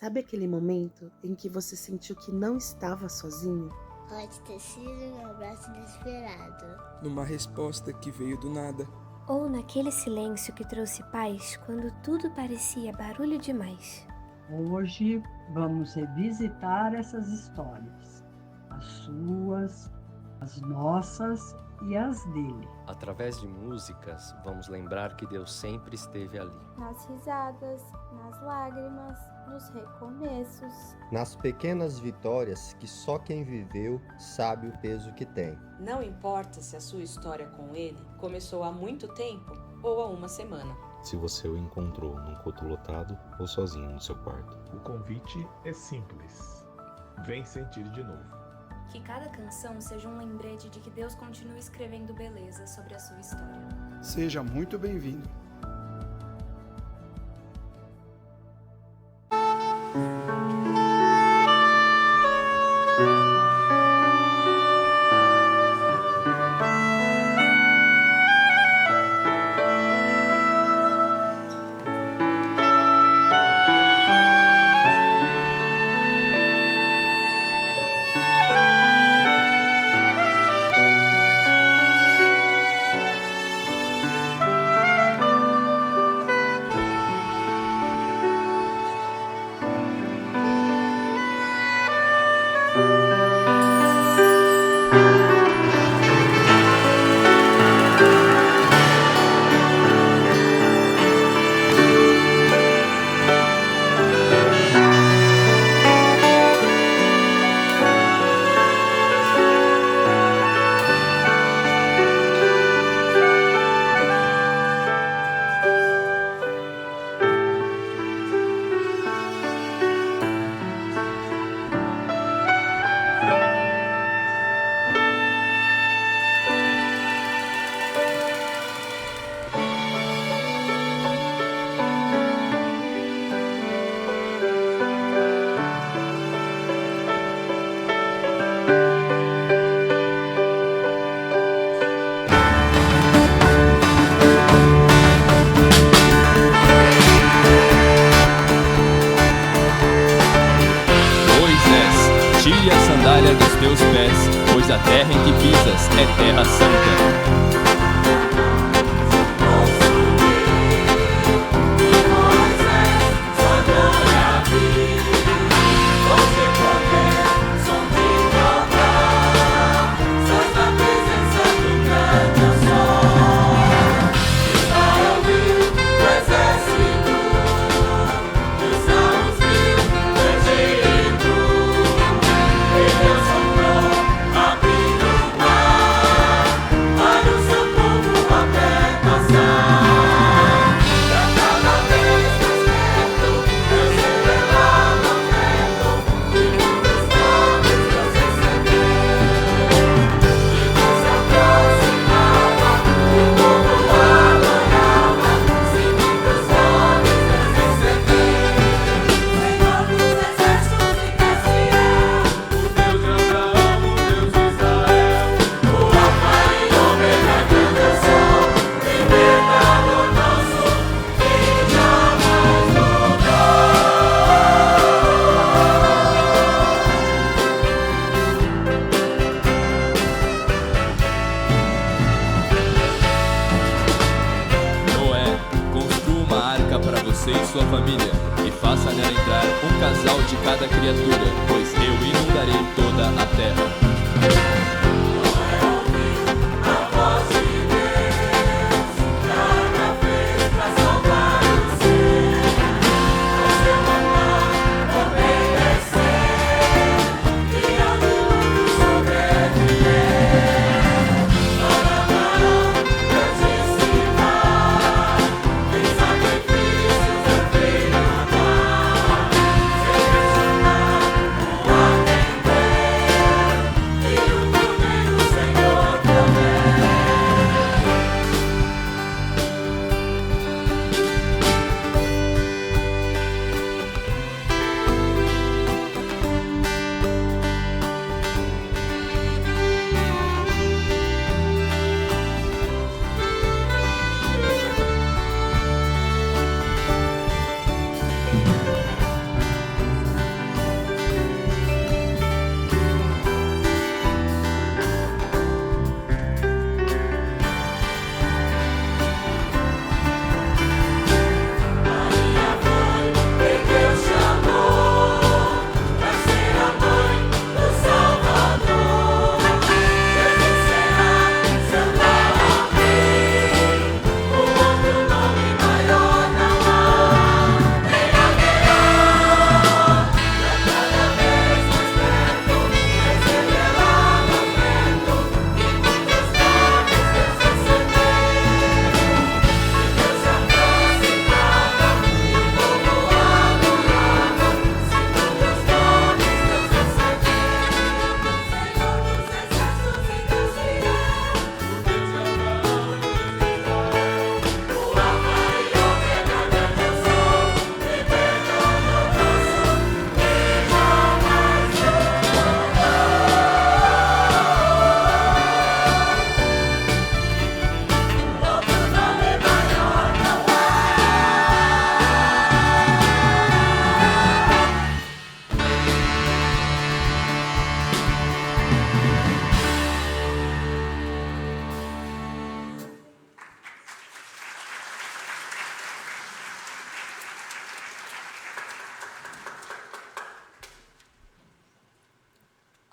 Sabe aquele momento em que você sentiu que não estava sozinho? Pode ter sido um abraço inesperado. Numa resposta que veio do nada. Ou naquele silêncio que trouxe paz quando tudo parecia barulho demais. Hoje vamos revisitar essas histórias, as suas, as nossas e as dele. Através de músicas, vamos lembrar que Deus sempre esteve ali. Nas risadas, nas lágrimas, nos recomeços. Nas pequenas vitórias que só quem viveu sabe o peso que tem. Não importa se a sua história com ele começou há muito tempo ou há uma semana. Se você o encontrou num culto lotado ou sozinho no seu quarto. O convite é simples. Vem sentir de novo. Que cada canção seja um lembrete de que Deus continua escrevendo beleza sobre a sua história. Seja muito bem-vindo. Tire a sandália dos teus pés, pois a terra em que pisas é terra santa. E sua família, e faça nela entrar um casal de cada criatura, pois eu inundarei toda a terra. You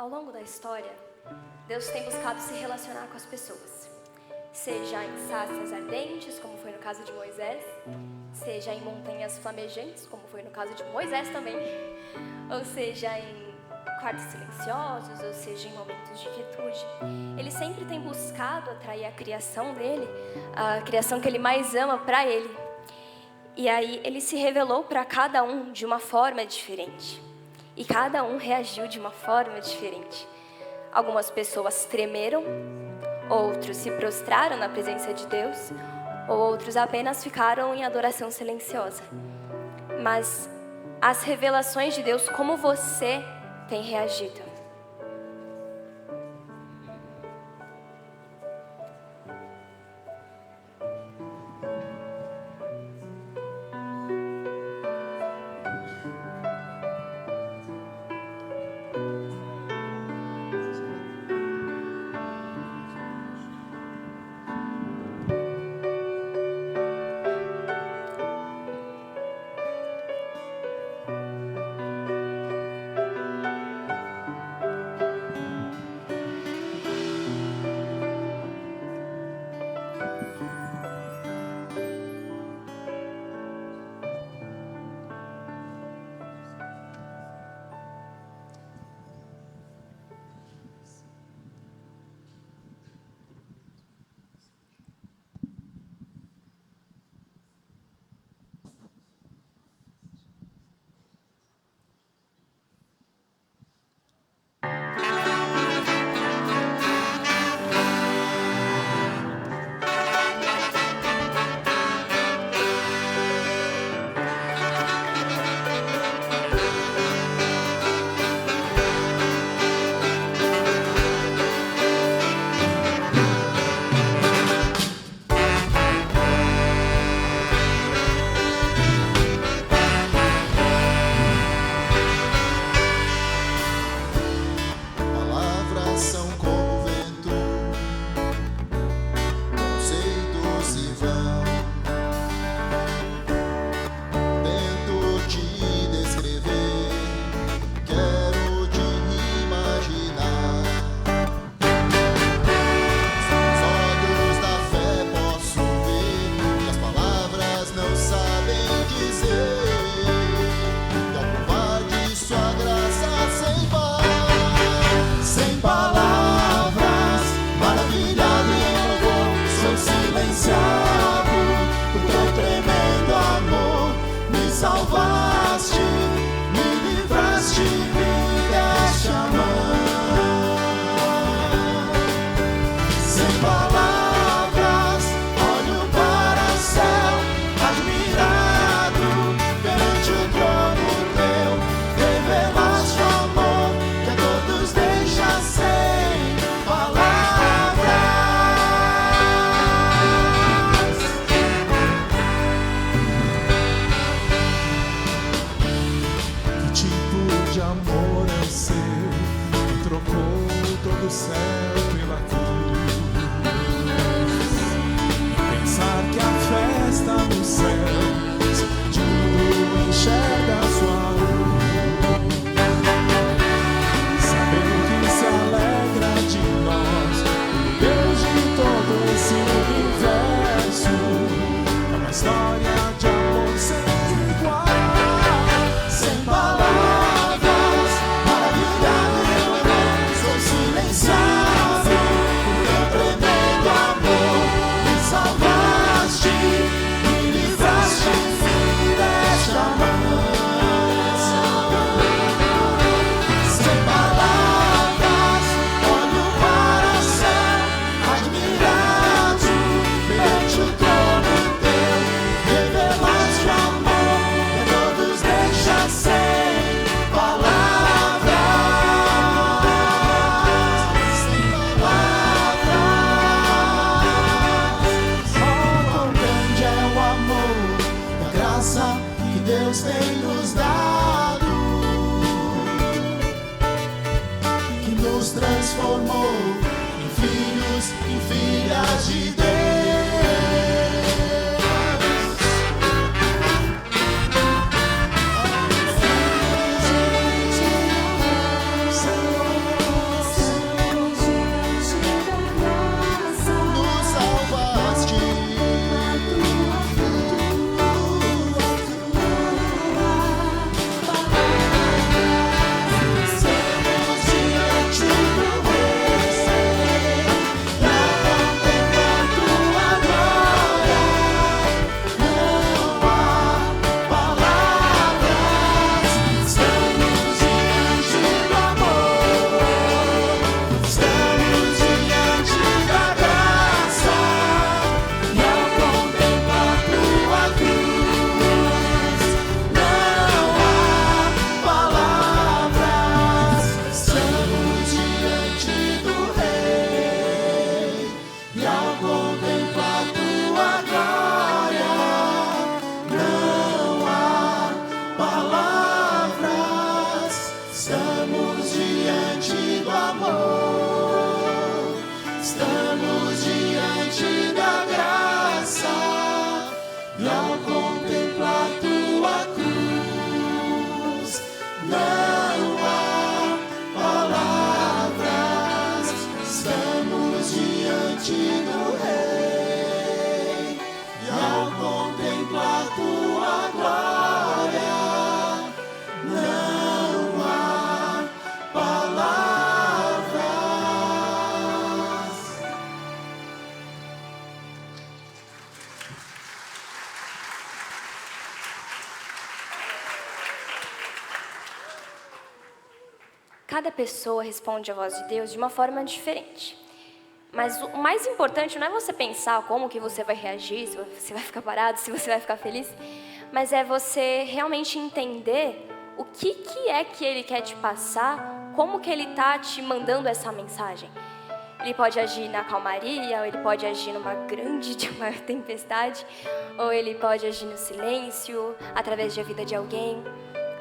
Ao longo da história, Deus tem buscado se relacionar com as pessoas, seja em sarças ardentes, como foi no caso de Moisés, seja em montanhas flamejantes, como foi no caso de Moisés também, ou seja em quartos silenciosos, ou seja em momentos de quietude. Ele sempre tem buscado atrair a criação dele, a criação que ele mais ama para ele. E aí ele se revelou para cada um de uma forma diferente. E cada um reagiu de uma forma diferente. Algumas pessoas tremeram, outros se prostraram na presença de Deus, ou outros apenas ficaram em adoração silenciosa. Mas as revelações de Deus, como você tem reagido? Silenciado cada pessoa responde à voz de Deus de uma forma diferente. Mas o mais importante não é você pensar como que você vai reagir, se você vai ficar parado, se você vai ficar feliz, mas é você realmente entender o que é que Ele quer te passar, como que Ele está te mandando essa mensagem. Ele pode agir na calmaria, ou Ele pode agir numa grande de uma tempestade, ou Ele pode agir no silêncio, através da vida de alguém.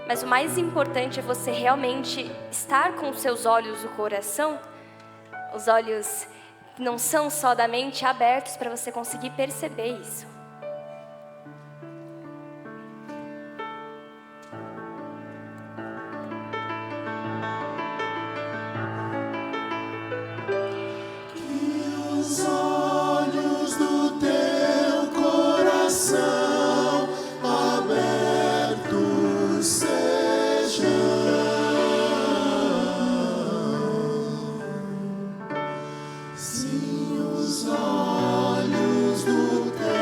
Mas o mais importante é você realmente estar com os seus olhos do coração, os olhos não são só da mente, abertos para você conseguir perceber isso. Os olhos do teu coração abertos sejam. Sim, os olhos do teu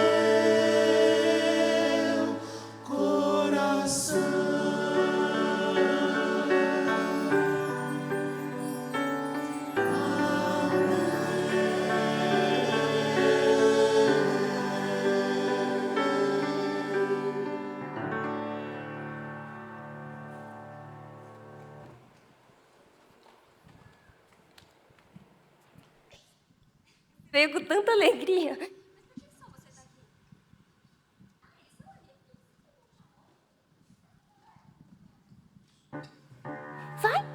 coração. Veio com tanta alegria. Vai.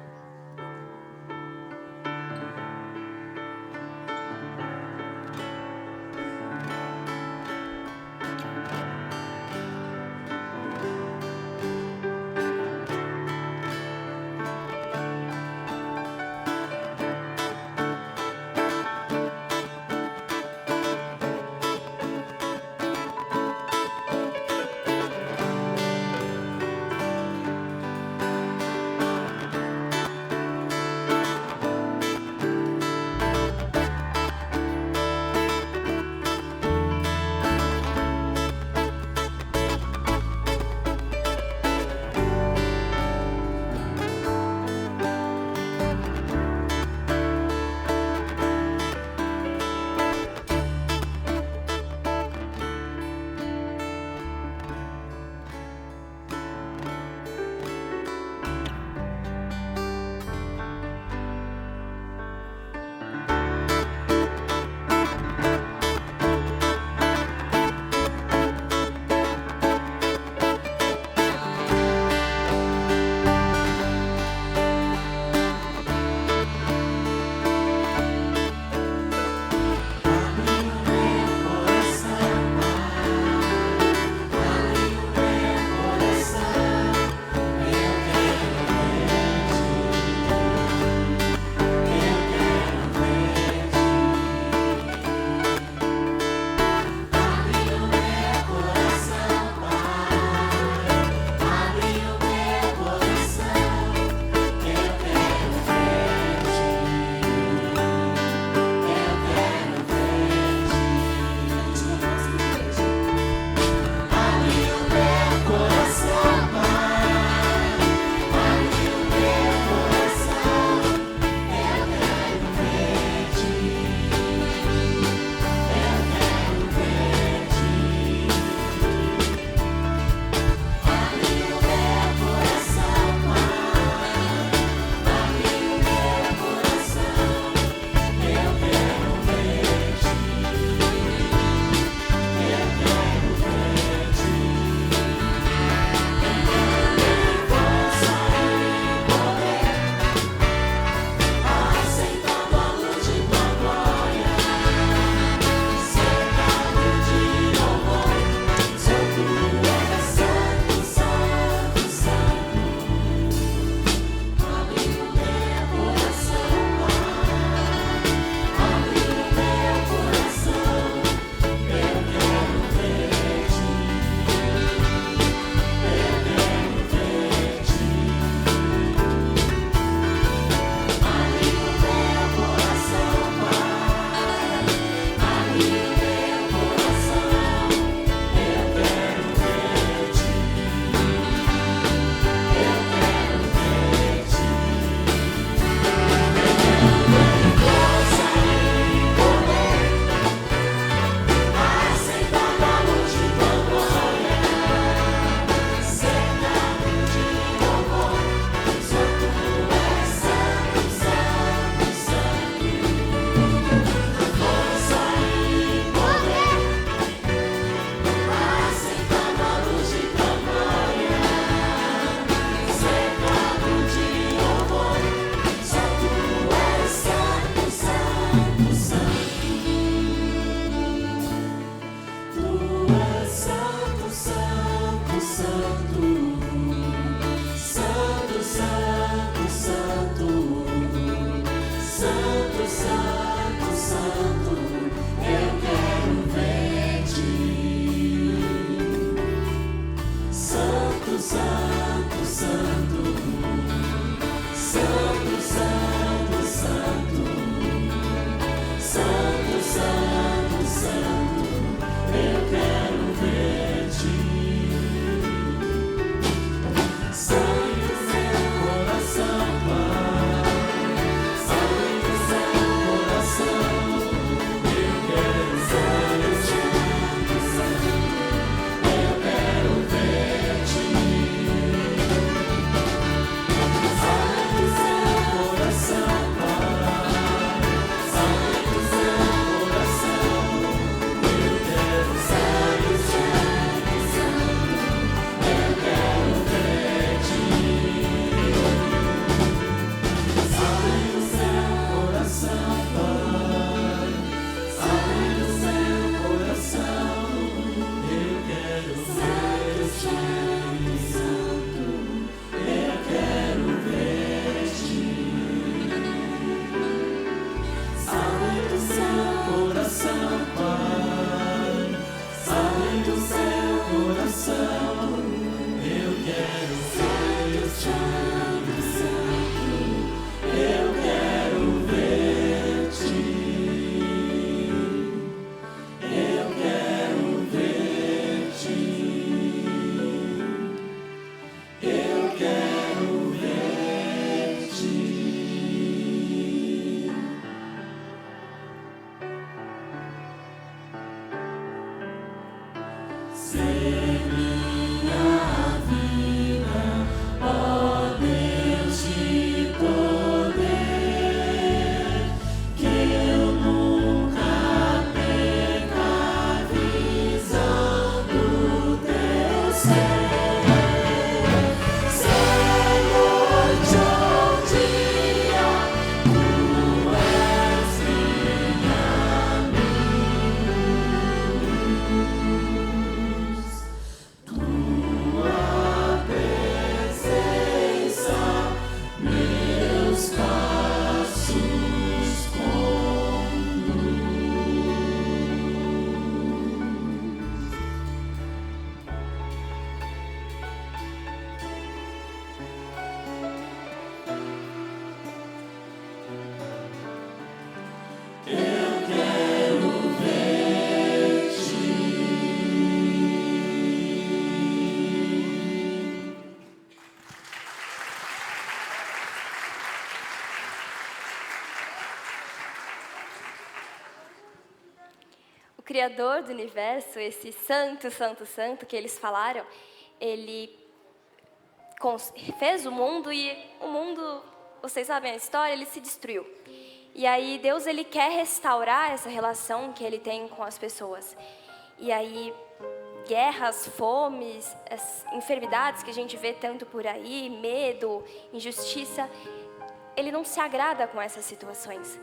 Criador do universo, esse santo, santo, santo que eles falaram, ele fez o mundo e o mundo, vocês sabem a história, ele se destruiu. E aí Deus, ele quer restaurar essa relação que ele tem com as pessoas. E aí guerras, fomes, as enfermidades que a gente vê tanto por aí, medo, injustiça, ele não se agrada com essas situações.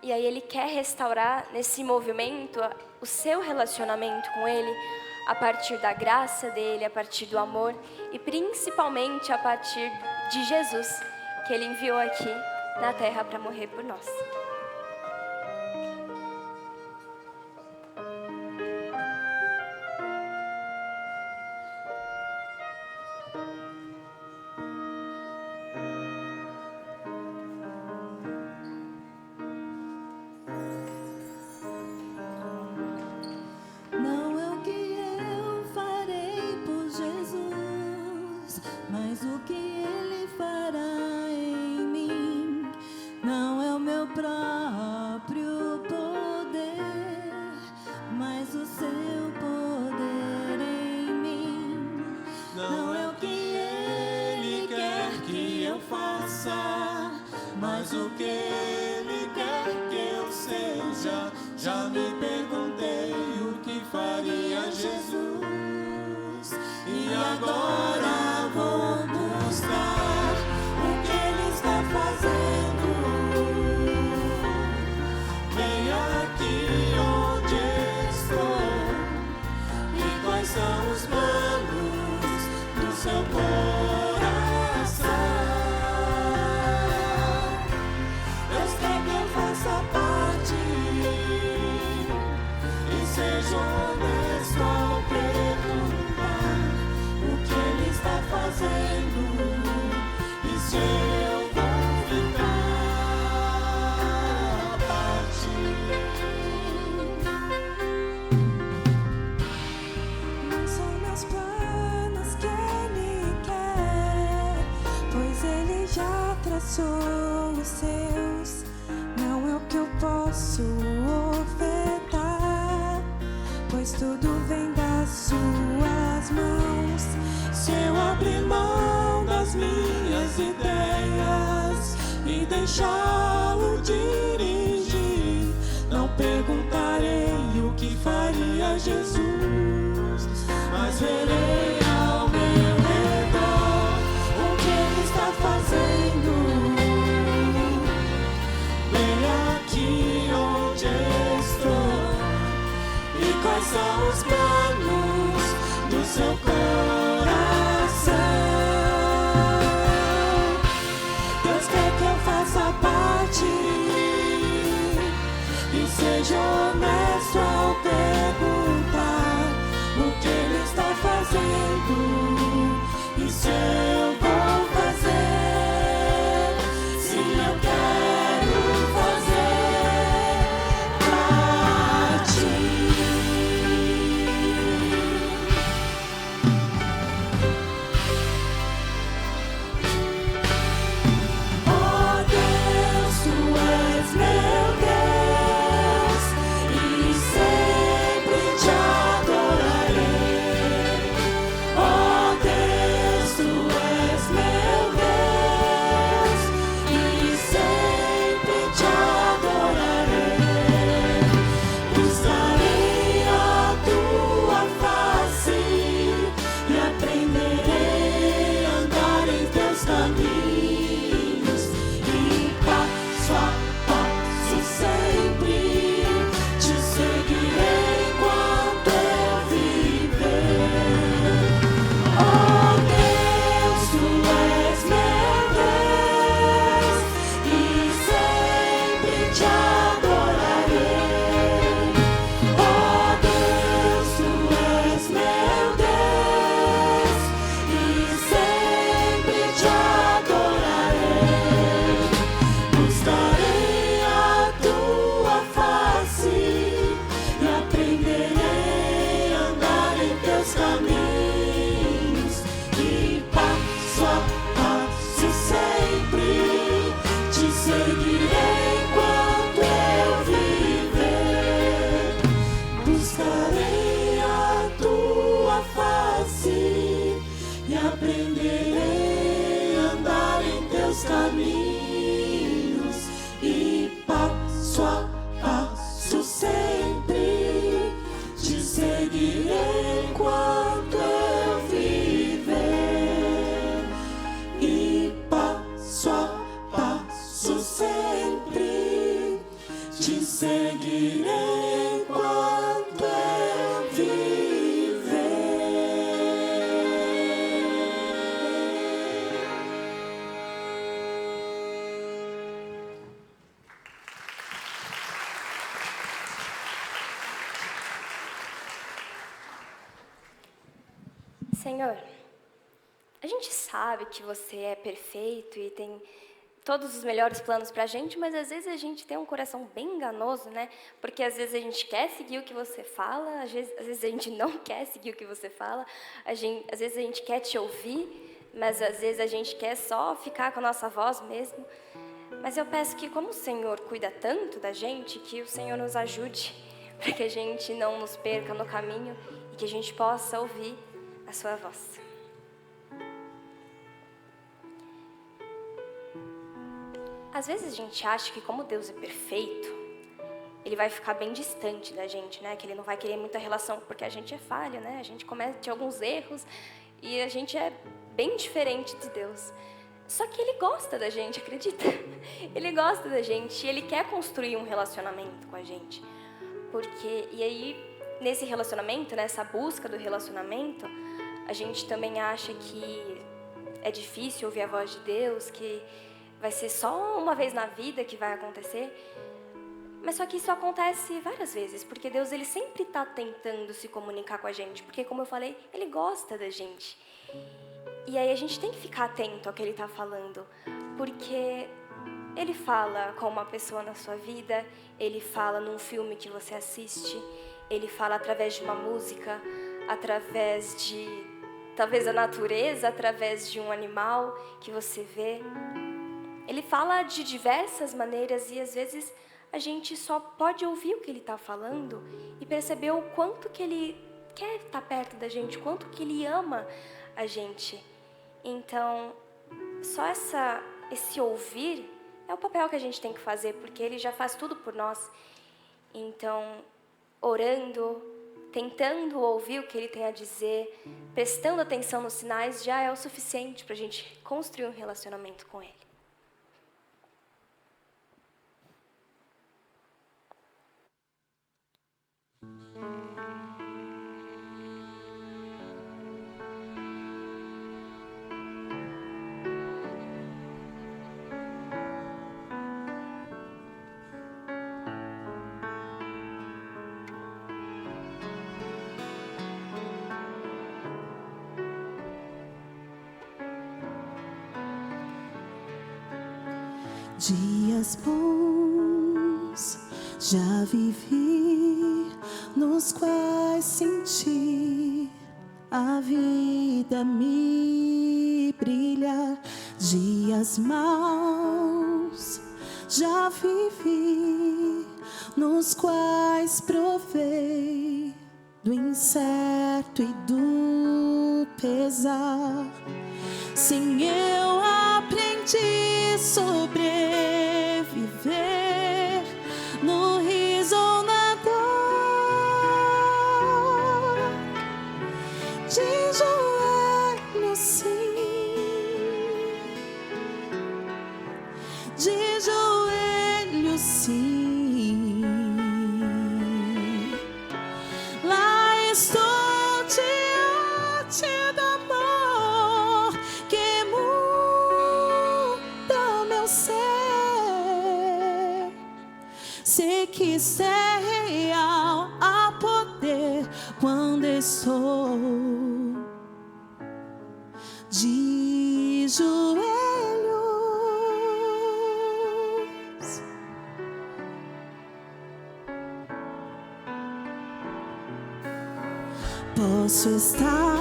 E aí ele quer restaurar nesse movimento o seu relacionamento com ele, a partir da graça dele, a partir do amor e principalmente a partir de Jesus, que ele enviou aqui na terra para morrer por nós. Não é o que eu farei por Jesus, mas o que Ele fará em mim. Não é o meu próprio poder, mas o seu poder em mim. Não é o que Ele quer que eu faça, mas o que Ele quer que eu seja. Já me perguntei o que faria Jesus, e agora vou buscar o que Ele está fazendo. Vem aqui onde estou, e quais são os planos do seu coração. Deus quer que eu faça parte e seja honesto ao perguntar o que Ele está fazendo e se eu vou ficar a partir. Não são meus planos que Ele quer, pois Ele já traçou os seus. Não é o que eu posso ofertar, pois tudo vem das suas mãos. Se eu abrir mão das minhas ideias e deixá-lo dirigir, não perguntarei o que faria Jesus, mas verei ao meu redor o que Ele está fazendo. Bem aqui onde estou, e quais são os planos do seu coração. Deus quer que eu faça parte e seja honesto ao perguntar o que Ele está fazendo e se eu vou fazer, se eu quero fazer parte. Oh Deus, Tu és meu Deus e sempre te adorarei. Oh Deus, Tu és teus caminhos e passo a passo sempre te seguirei enquanto eu viver, e passo a passo sempre te seguirei enquanto eu viver. Senhor, a gente sabe que você é perfeito e tem todos os melhores planos pra gente, mas às vezes a gente tem um coração bem enganoso, né? Porque às vezes a gente quer seguir o que você fala, às vezes a gente não quer seguir o que você fala, às vezes a gente quer te ouvir, mas às vezes a gente quer só ficar com a nossa voz mesmo. Mas eu peço que, como o Senhor cuida tanto da gente, que o Senhor nos ajude para que a gente não nos perca no caminho e que a gente possa ouvir a sua voz. Às vezes a gente acha que, como Deus é perfeito, Ele vai ficar bem distante da gente, né? Que Ele não vai querer muita relação, porque a gente é falho, né? A gente comete alguns erros e a gente é bem diferente de Deus. Só que Ele gosta da gente, acredita? Ele gosta da gente e Ele quer construir um relacionamento com a gente. E aí, nesse relacionamento, nessa busca do relacionamento, a gente também acha que é difícil ouvir a voz de Deus, que vai ser só uma vez na vida que vai acontecer. Mas só que isso acontece várias vezes, porque Deus ele sempre está tentando se comunicar com a gente, porque, como eu falei, Ele gosta da gente. E aí a gente tem que ficar atento ao que Ele está falando, porque Ele fala com uma pessoa na sua vida, Ele fala num filme que você assiste, Ele fala através de uma música, através de, talvez, a natureza, através de um animal que você vê. Ele fala de diversas maneiras e, às vezes, a gente só pode ouvir o que Ele está falando e perceber o quanto que Ele quer estar perto da gente, o quanto que Ele ama a gente. Então, só esse ouvir é o papel que a gente tem que fazer, porque Ele já faz tudo por nós. Então, orando, tentando ouvir o que Ele tem a dizer, prestando atenção nos sinais, já é o suficiente para a gente construir um relacionamento com Ele. Dias bons já vivi, nos quais senti a vida me brilhar. Dias maus já vivi, nos quais provei do incerto e do pesar. Sim, eu aprendi a sobreviver no riso ou na dor, de joelhos sim, de joelhos sim. Lá estou diante do amor que muda meu ser. Sei que isso é real, há poder quando estou de joelhos. Posso estar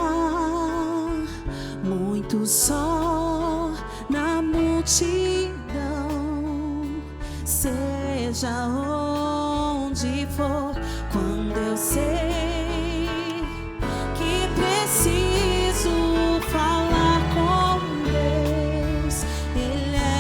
muito só na multidão, seja onde for, quando eu sei que preciso falar com Deus, Ele é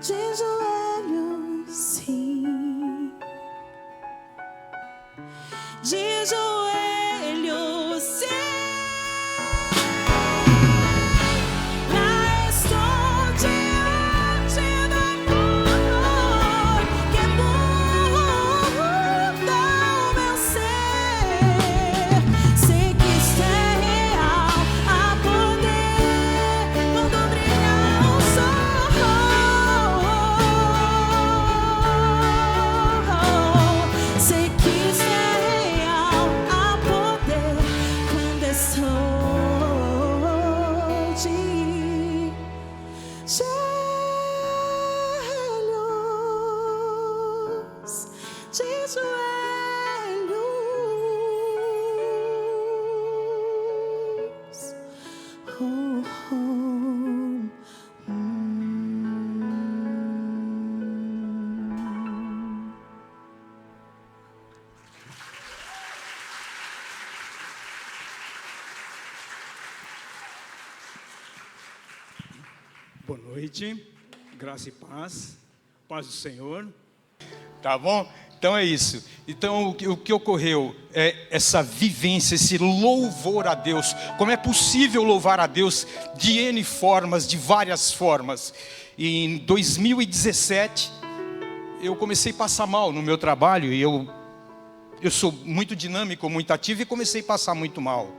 de joelhos, sim, de joelhos, sim. Lá estou diante do amor que muda o meu ser. Sei que isto é real, há poder quando brilhar o sol. Sei que isto é real, há poder quando estou de joelhos, de joelhos. Boa noite, graça e paz, paz do Senhor, tá bom? Então é isso. Então o que ocorreu é essa vivência, esse louvor a Deus. Como é possível louvar a Deus de N formas, de várias formas. E em 2017 eu comecei a passar mal no meu trabalho e eu sou muito dinâmico, muito ativo e comecei a passar muito mal.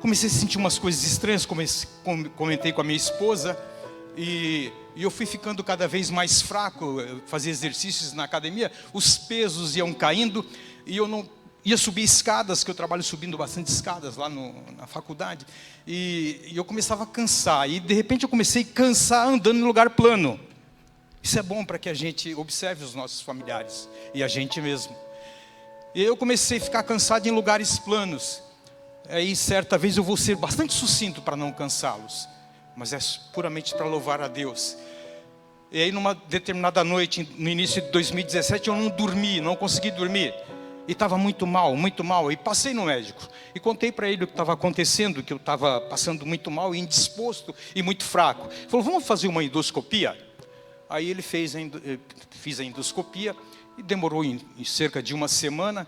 Comecei a sentir umas coisas estranhas, comentei com a minha esposa e eu fui ficando cada vez mais fraco. Eu fazia exercícios na academia, os pesos iam caindo e eu não ia subir escadas, que eu trabalho subindo bastante escadas lá na faculdade, e eu começava a cansar, e de repente eu comecei a cansar andando em lugar plano. Isso é bom para que a gente observe os nossos familiares e a gente mesmo. E eu comecei a ficar cansado em lugares planos. Aí certa vez eu vou ser bastante sucinto para não cansá-los, mas é puramente para louvar a Deus. E aí numa determinada noite, no início de 2017, eu não dormi, não consegui dormir. E estava muito mal, e passei no médico. E contei para ele o que estava acontecendo, que eu estava passando muito mal, indisposto e muito fraco. Ele falou, vamos fazer uma endoscopia? Aí ele fiz a endoscopia e demorou em cerca de uma semana.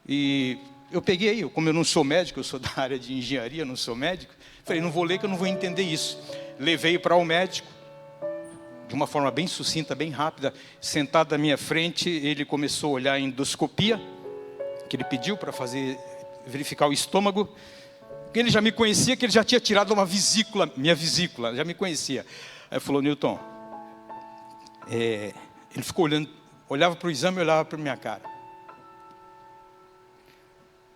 E eu peguei, como eu não sou médico, eu sou da área de engenharia, não sou médico. Falei, não vou ler que eu não vou entender isso. Levei para o médico, de uma forma bem sucinta, bem rápida. Sentado à minha frente, ele começou a olhar a endoscopia, que ele pediu para verificar o estômago. Ele já me conhecia, que ele já tinha tirado minha vesícula, já me conhecia. Aí falou, Newton, ele ficou olhando, olhava para o exame e olhava para a minha cara.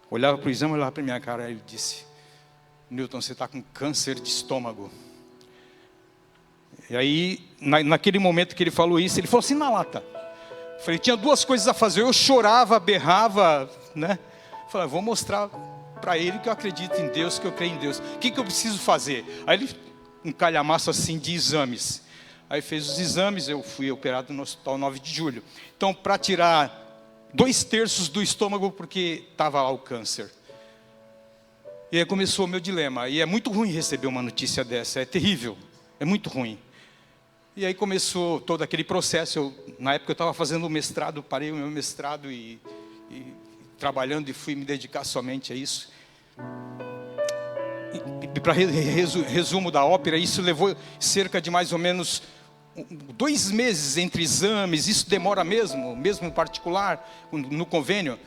Olhava para o exame e olhava para a minha cara. Aí ele disse, Newton, você está com câncer de estômago. E aí, naquele momento que ele falou isso, ele falou assim na lata. Eu falei, tinha duas coisas a fazer. Eu chorava, berrava, né? Eu falei, vou mostrar para ele que eu acredito em Deus, que eu creio em Deus. O que eu preciso fazer? Aí ele, um calhamaço assim de exames. Aí fez os exames, eu fui operado no hospital 9 de julho. Então, para tirar 2/3 do estômago, porque estava lá o câncer. E aí começou o meu dilema. E é muito ruim receber uma notícia dessa, é terrível, é muito ruim. E aí começou todo aquele processo. Na época eu estava fazendo o mestrado, parei o meu mestrado e trabalhando e fui me dedicar somente a isso. E para resumo da ópera, isso levou cerca de mais ou menos 2 meses entre exames. Isso demora mesmo particular, no convênio.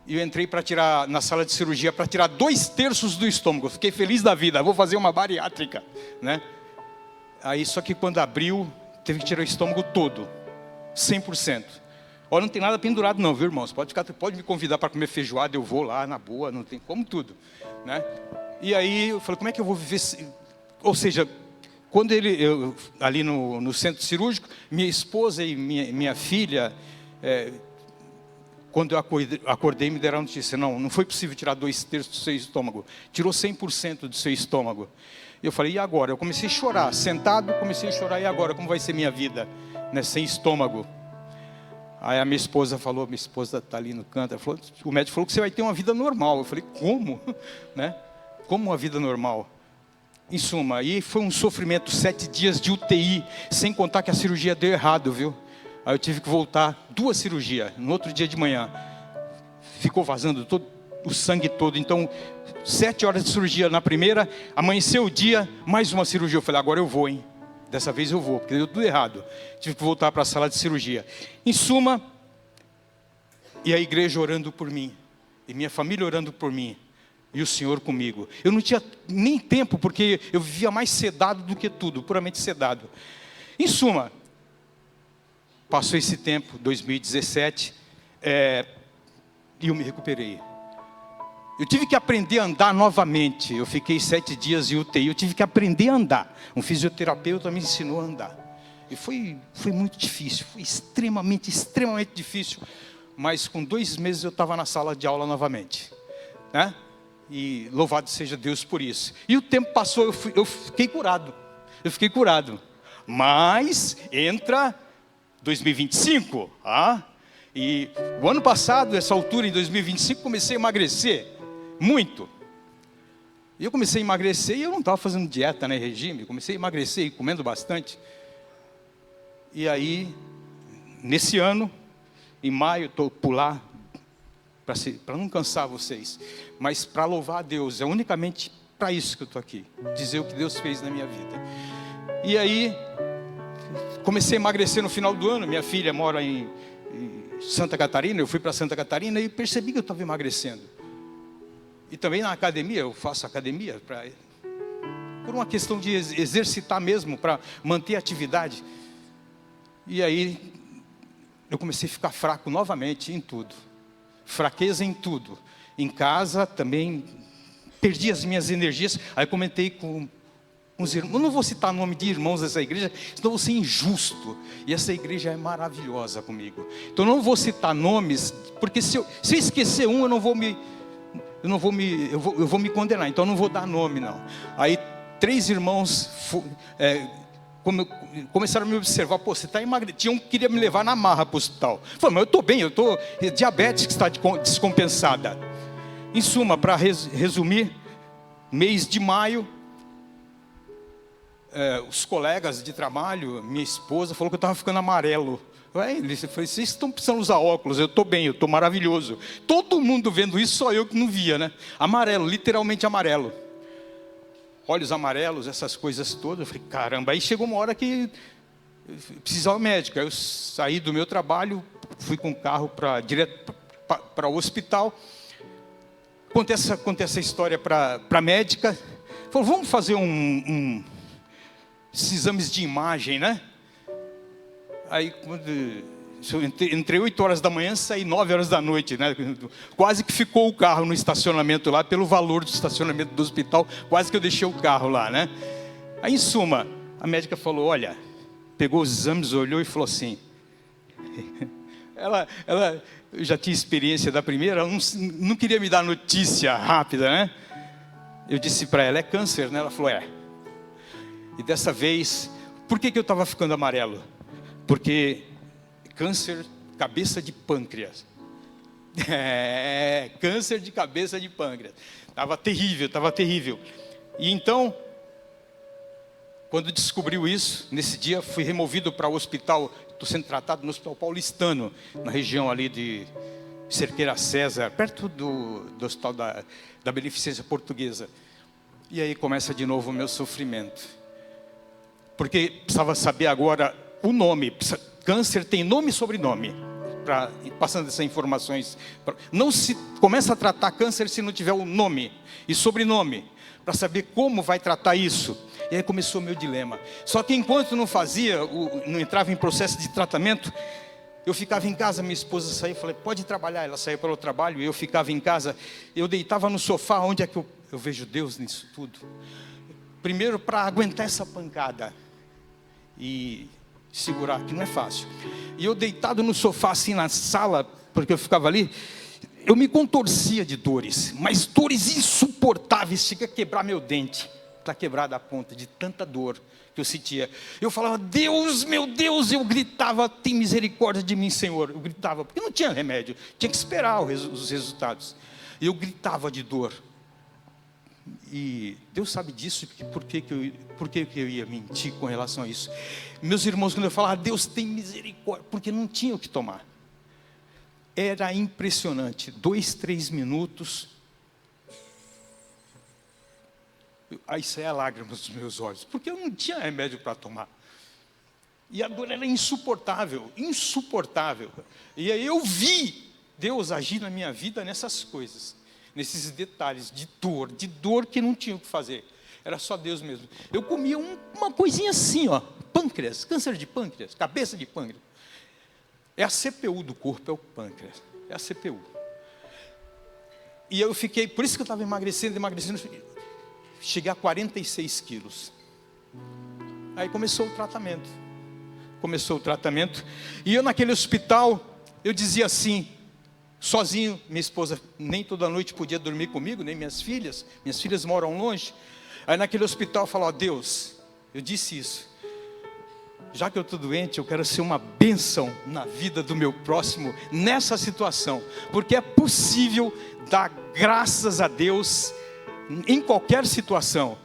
E eu entrei para tirar, na sala de cirurgia, para tirar 2/3 do estômago. Fiquei feliz da vida, vou fazer uma bariátrica, né? Aí, só que quando abriu, teve que tirar o estômago todo, 100%. Olha, não tem nada pendurado não, viu, irmãos? Pode me convidar para comer feijoada, eu vou lá, na boa, não tem como tudo, né? E aí, eu falei, como é que eu vou viver? Ou seja, quando ali no centro cirúrgico, minha esposa e minha filha, quando eu acordei, me deram a notícia, não foi possível tirar 2/3 do seu estômago, tirou 100% do seu estômago. E eu falei, e agora? Eu comecei a chorar, sentado, comecei a chorar, e agora? Como vai ser minha vida, né, sem estômago? Aí a minha esposa está ali no canto, ela falou, o médico falou que você vai ter uma vida normal. Eu falei, como? Né? Como uma vida normal? Em suma, aí foi um sofrimento, 7 dias de UTI, sem contar que a cirurgia deu errado, viu? Aí eu tive que voltar, 2 cirurgias, no outro dia de manhã. Ficou vazando todo, o sangue todo, então 7 horas de cirurgia na primeira, amanheceu o dia, mais uma cirurgia. Eu falei, agora eu vou, hein? Dessa vez eu vou, porque deu tudo errado. Tive que voltar para a sala de cirurgia. Em suma, e a igreja orando por mim, e minha família orando por mim, e o Senhor comigo. Eu não tinha nem tempo, porque eu vivia mais sedado do que tudo, puramente sedado. Em suma, passou esse tempo, 2017, e eu me recuperei. Eu tive que aprender a andar novamente. Eu fiquei 7 dias em UTI, eu tive que aprender a andar. Um fisioterapeuta me ensinou a andar. E foi muito difícil, foi extremamente difícil. Mas com 2 meses eu estava na sala de aula novamente, né? E louvado seja Deus por isso. E o tempo passou, eu fiquei curado. Mas entra 2025, e o ano passado, essa altura, em 2025, comecei a emagrecer, muito. E eu comecei a emagrecer e eu não estava fazendo dieta, né, regime. Comecei a emagrecer e comendo bastante. E aí, nesse ano, em maio, estou por lá, para não cansar vocês, mas para louvar a Deus, é unicamente para isso que eu estou aqui, dizer o que Deus fez na minha vida. E aí, comecei a emagrecer no final do ano. Minha filha mora em Santa Catarina, eu fui para Santa Catarina e percebi que eu estava emagrecendo. E também na academia, eu faço academia, por uma questão de exercitar mesmo, para manter a atividade. E aí, eu comecei a ficar fraco novamente em tudo. Fraqueza em tudo. Em casa também, perdi as minhas energias. Aí comentei com os irmãos, eu não vou citar o nome de irmãos dessa igreja, senão vou ser injusto. E essa igreja é maravilhosa comigo. Então não vou citar nomes, porque se eu esquecer um, eu vou me condenar. Então não vou dar nome, não. Aí 3 irmãos começaram a me observar. Pô, você está emagrecendo. Tinha um que queria me levar na marra para o hospital. Eu falei, mas eu estou bem, eu estou diabetes que está descompensada. Em suma, para resumir, mês de maio, os colegas de trabalho, minha esposa, falou que eu estava ficando amarelo. Eu falei, vocês estão precisando usar óculos, eu estou bem, eu estou maravilhoso. Todo mundo vendo isso, só eu que não via, né? Amarelo, literalmente amarelo. Olhos amarelos, essas coisas todas. Eu falei, caramba. Aí chegou uma hora que eu precisava médico. Aí eu saí do meu trabalho, fui com o carro direto para o hospital. Contei essa história para a médica. Falou, vamos fazer esses exames de imagem, né? Aí, quando entrei 8 horas da manhã, saí 9 horas da noite, né? Quase que ficou o carro no estacionamento lá, pelo valor do estacionamento do hospital, quase que eu deixei o carro lá, né? Aí, em suma, a médica falou, olha, pegou os exames, olhou e falou assim, ela já tinha experiência da primeira, ela não queria me dar notícia rápida, né? Eu disse para ela, é câncer, né? Ela falou, é. E dessa vez, por que eu estava ficando amarelo? Porque câncer, cabeça de pâncreas. Câncer de cabeça de pâncreas. Estava terrível. E então, quando descobriu isso, nesse dia fui removido para o hospital, estou sendo tratado no Hospital Paulistano, na região ali de Cerqueira César, perto do Hospital da Beneficência Portuguesa. E aí começa de novo o meu sofrimento. Porque precisava saber agora o nome. Câncer tem nome e sobrenome. Passando essas informações. Não se começa a tratar câncer se não tiver o nome e sobrenome. Para saber como vai tratar isso. E aí começou o meu dilema. Só que enquanto não entrava em processo de tratamento, eu ficava em casa, minha esposa saía, eu falei, pode trabalhar. Ela saía para o trabalho e eu ficava em casa. Eu deitava no sofá, onde é que eu vejo Deus nisso tudo? Primeiro, para aguentar essa pancada e segurar, que não é fácil. E eu deitado no sofá, assim, na sala, porque eu ficava ali, eu me contorcia de dores, mas dores insuportáveis, chega a quebrar meu dente. Está quebrada a ponta de tanta dor que eu sentia. Eu falava, Deus, meu Deus, eu gritava, tem misericórdia de mim, Senhor. Eu gritava, porque não tinha remédio, tinha que esperar os resultados. Eu gritava de dor. E Deus sabe disso, por que eu ia mentir com relação a isso? Meus irmãos, quando eu falava, Deus tem misericórdia, porque não tinha o que tomar. Era impressionante, 2, 3 minutos, aí saia lágrimas dos meus olhos, porque eu não tinha remédio para tomar. E a dor era insuportável, insuportável. E aí eu vi Deus agir na minha vida nessas coisas, nesses detalhes de dor que não tinha o que fazer. Era só Deus mesmo. Eu comia uma coisinha assim, ó, pâncreas, câncer de pâncreas, cabeça de pâncreas. É a CPU do corpo, é o pâncreas. É a CPU. E eu fiquei, por isso que eu estava emagrecendo. Cheguei a 46 quilos. Aí começou o tratamento. E eu naquele hospital, eu dizia assim, sozinho, minha esposa nem toda noite podia dormir comigo, nem minhas filhas moram longe. Aí naquele hospital eu falava, Deus, eu disse isso, já que eu estou doente, eu quero ser uma bênção na vida do meu próximo, nessa situação, porque é possível dar graças a Deus em qualquer situação.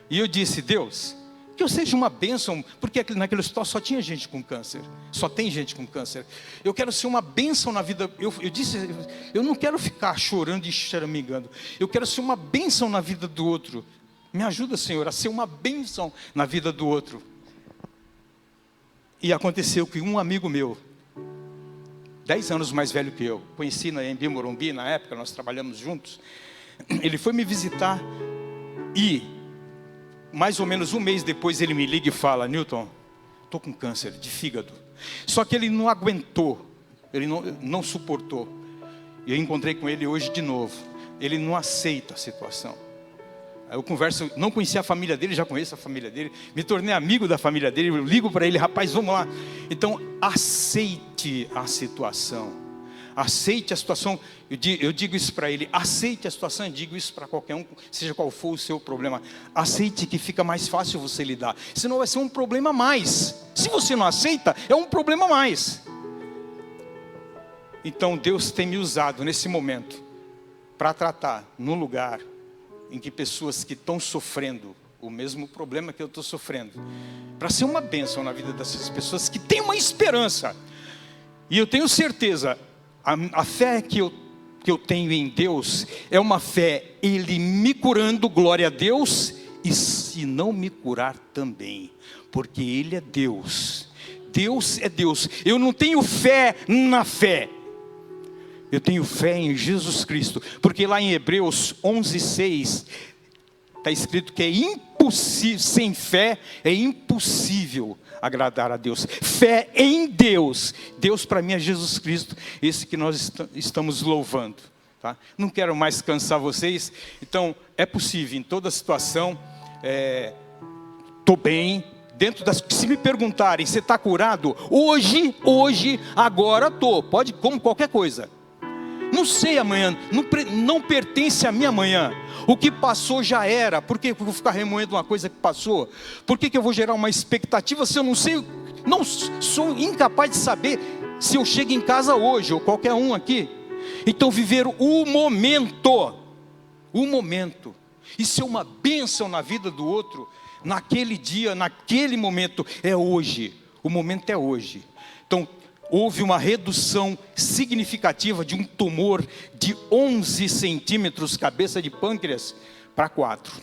E eu disse, Deus, que eu seja uma bênção, porque naquele hospital só tinha gente com câncer, só tem gente com câncer. Eu quero ser uma bênção na vida. Eu disse, eu não quero ficar chorando e choramingando, eu quero ser uma bênção na vida do outro. Me ajuda, Senhor, a ser uma bênção na vida do outro. E aconteceu que um amigo meu, 10 anos mais velho que eu, conheci na Embi Morumbi, na época, nós trabalhamos juntos, ele foi me visitar e mais ou menos um mês depois ele me liga e fala, Newton, estou com câncer de fígado. Só que ele não aguentou, ele não suportou. Eu encontrei com ele hoje de novo. Ele não aceita a situação. Aí eu converso, não conhecia a família dele, já conheço a família dele, me tornei amigo da família dele, eu ligo para ele, rapaz, vamos lá. Então, aceite a situação. Aceite a situação, eu digo isso para ele, aceite a situação, eu digo isso para qualquer um, seja qual for o seu problema. Aceite que fica mais fácil você lidar, senão vai ser um problema a mais. Se você não aceita, é um problema a mais. Então Deus tem me usado nesse momento para tratar no lugar em que pessoas que estão sofrendo o mesmo problema que eu estou sofrendo, para ser uma bênção na vida dessas pessoas que têm uma esperança. E eu tenho certeza, a fé que eu tenho em Deus é uma fé, Ele me curando, glória a Deus, e se não me curar também, porque Ele é Deus. Deus é Deus. Eu não tenho fé na fé, eu tenho fé em Jesus Cristo, porque lá em Hebreus 11:6 está escrito que é impossível, sem fé é impossível agradar a Deus. Fé em Deus. Deus para mim é Jesus Cristo, esse que nós estamos louvando. Tá? Não quero mais cansar vocês. Então, é possível, em toda situação, estou bem. Se me perguntarem, você está curado? Hoje, agora estou. Pode, como qualquer coisa. Não sei amanhã, não pertence a mim amanhã. O que passou já era. Por que eu vou ficar remoendo uma coisa que passou? Por que eu vou gerar uma expectativa se eu não sei? Não sou incapaz de saber se eu chego em casa hoje, ou qualquer um aqui. Então viver o momento, e ser uma bênção na vida do outro, naquele dia, naquele momento, é hoje. O momento é hoje. Então, houve uma redução significativa de um tumor de 11 centímetros, cabeça de pâncreas, para 4.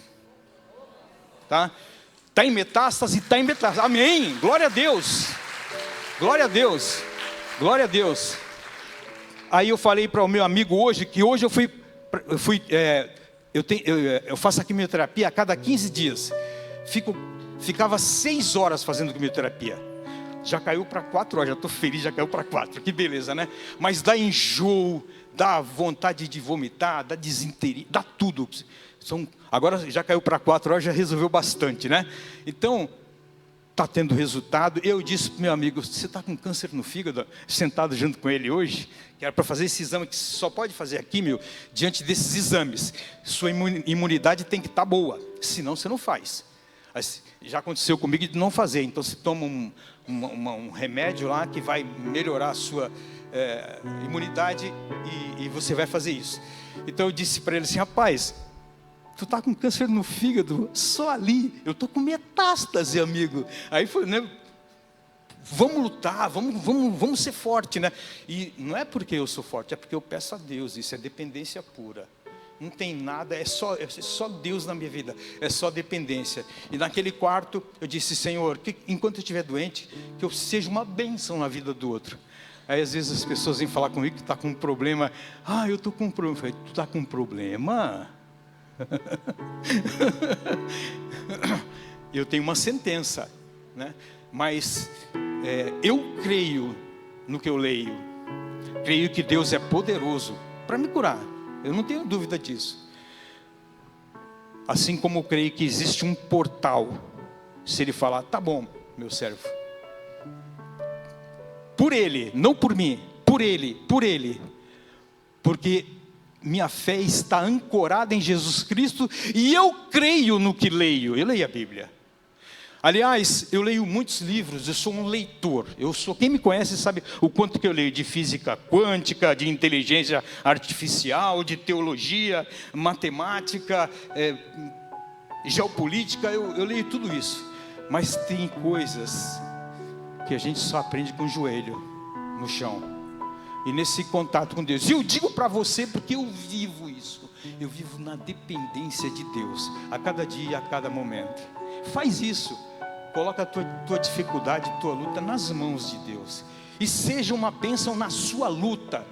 Tá? Está em metástase, está em metástase. Amém. Glória a Deus. Glória a Deus. Glória a Deus. Aí eu falei para o meu amigo hoje, que hoje eu faço a quimioterapia a cada 15 dias. Ficava 6 horas fazendo quimioterapia. Já caiu para 4 horas, já estou feliz, já caiu para 4, que beleza, né? Mas dá enjoo, dá vontade de vomitar, dá desinteria, dá tudo. Agora já caiu para 4 horas, já resolveu bastante, né? Então, está tendo resultado. Eu disse para o meu amigo, você está com câncer no fígado? Sentado junto com ele hoje, que era para fazer esse exame, que só pode fazer a químio diante desses exames. Sua imunidade tem que estar boa, senão você não faz. Já aconteceu comigo de não fazer, então você toma um remédio lá que vai melhorar a sua imunidade e você vai fazer isso. Então eu disse para ele assim, rapaz, tu tá com câncer no fígado, só ali. Eu tô com metástase, amigo. Aí foi, né? Vamos lutar, vamos ser forte, né? E não é porque eu sou forte, é porque eu peço a Deus. Isso é dependência pura. Não tem nada, é só Deus na minha vida, é só dependência. E naquele quarto eu disse: Senhor, que enquanto eu estiver doente, que eu seja uma bênção na vida do outro. Aí às vezes as pessoas vêm falar comigo que está com um problema. Eu estou com um problema. Eu falei: tu está com um problema? Eu tenho uma sentença, né? Mas eu creio no que eu leio. Creio que Deus é poderoso para me curar. Eu não tenho dúvida disso. Assim como eu creio que existe um portal. Se Ele falar: tá bom, meu servo. Por Ele, não por mim. Por Ele, por Ele. Porque minha fé está ancorada em Jesus Cristo. E eu creio no que leio. Eu leio a Bíblia. Aliás, eu leio muitos livros, eu sou um leitor. Quem me conhece sabe o quanto que eu leio de física quântica, de inteligência artificial, de teologia, matemática, geopolítica, eu leio tudo isso. Mas tem coisas que a gente só aprende com o joelho no chão. E nesse contato com Deus. E eu digo para você porque eu vivo isso. Eu vivo na dependência de Deus, a cada dia, a cada momento. Faz isso. Coloca a tua dificuldade, tua luta nas mãos de Deus. E seja uma bênção na sua luta.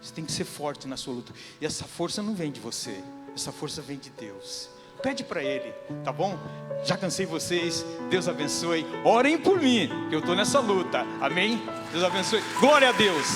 Você tem que ser forte na sua luta. E essa força não vem de você. Essa força vem de Deus. Pede para Ele, tá bom? Já cansei vocês. Deus abençoe. Orem por mim, que eu estou nessa luta. Amém? Deus abençoe. Glória a Deus.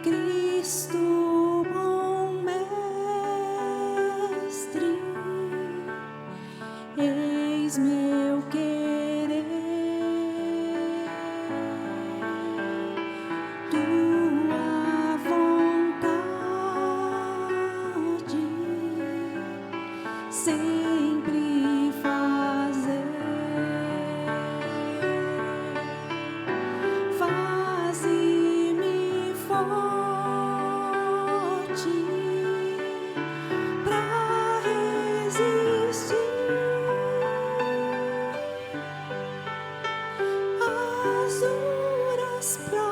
Cristo, bom mestre, eis meu querer, tua vontade sempre fazer. Faze-me forte pra resistir às duras provas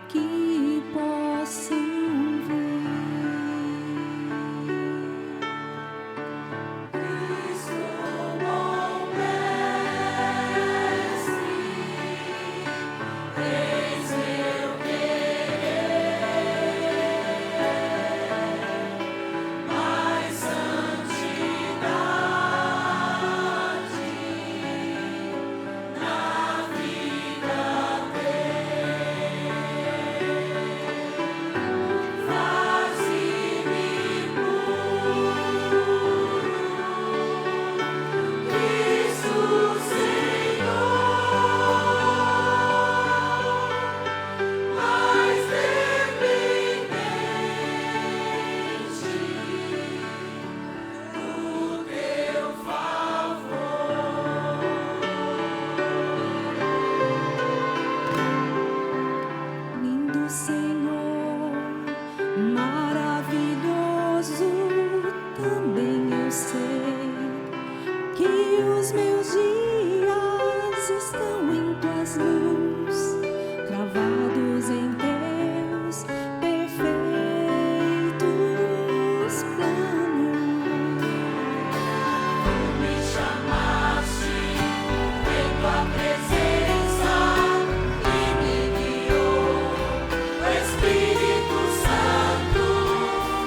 que possam vir. Cristo, bom mestre, eis meu querer, mais santidade na vida ter. Faze-me puro, Cristo Senhor, mais dependente do teu favor. Lindo Senhor, maravilhoso, também eu sei que os meus dias estão em tuas mãos, cravados em teus perfeitos planos. Me chamaste em tua presença e me guiou. O Espírito Santo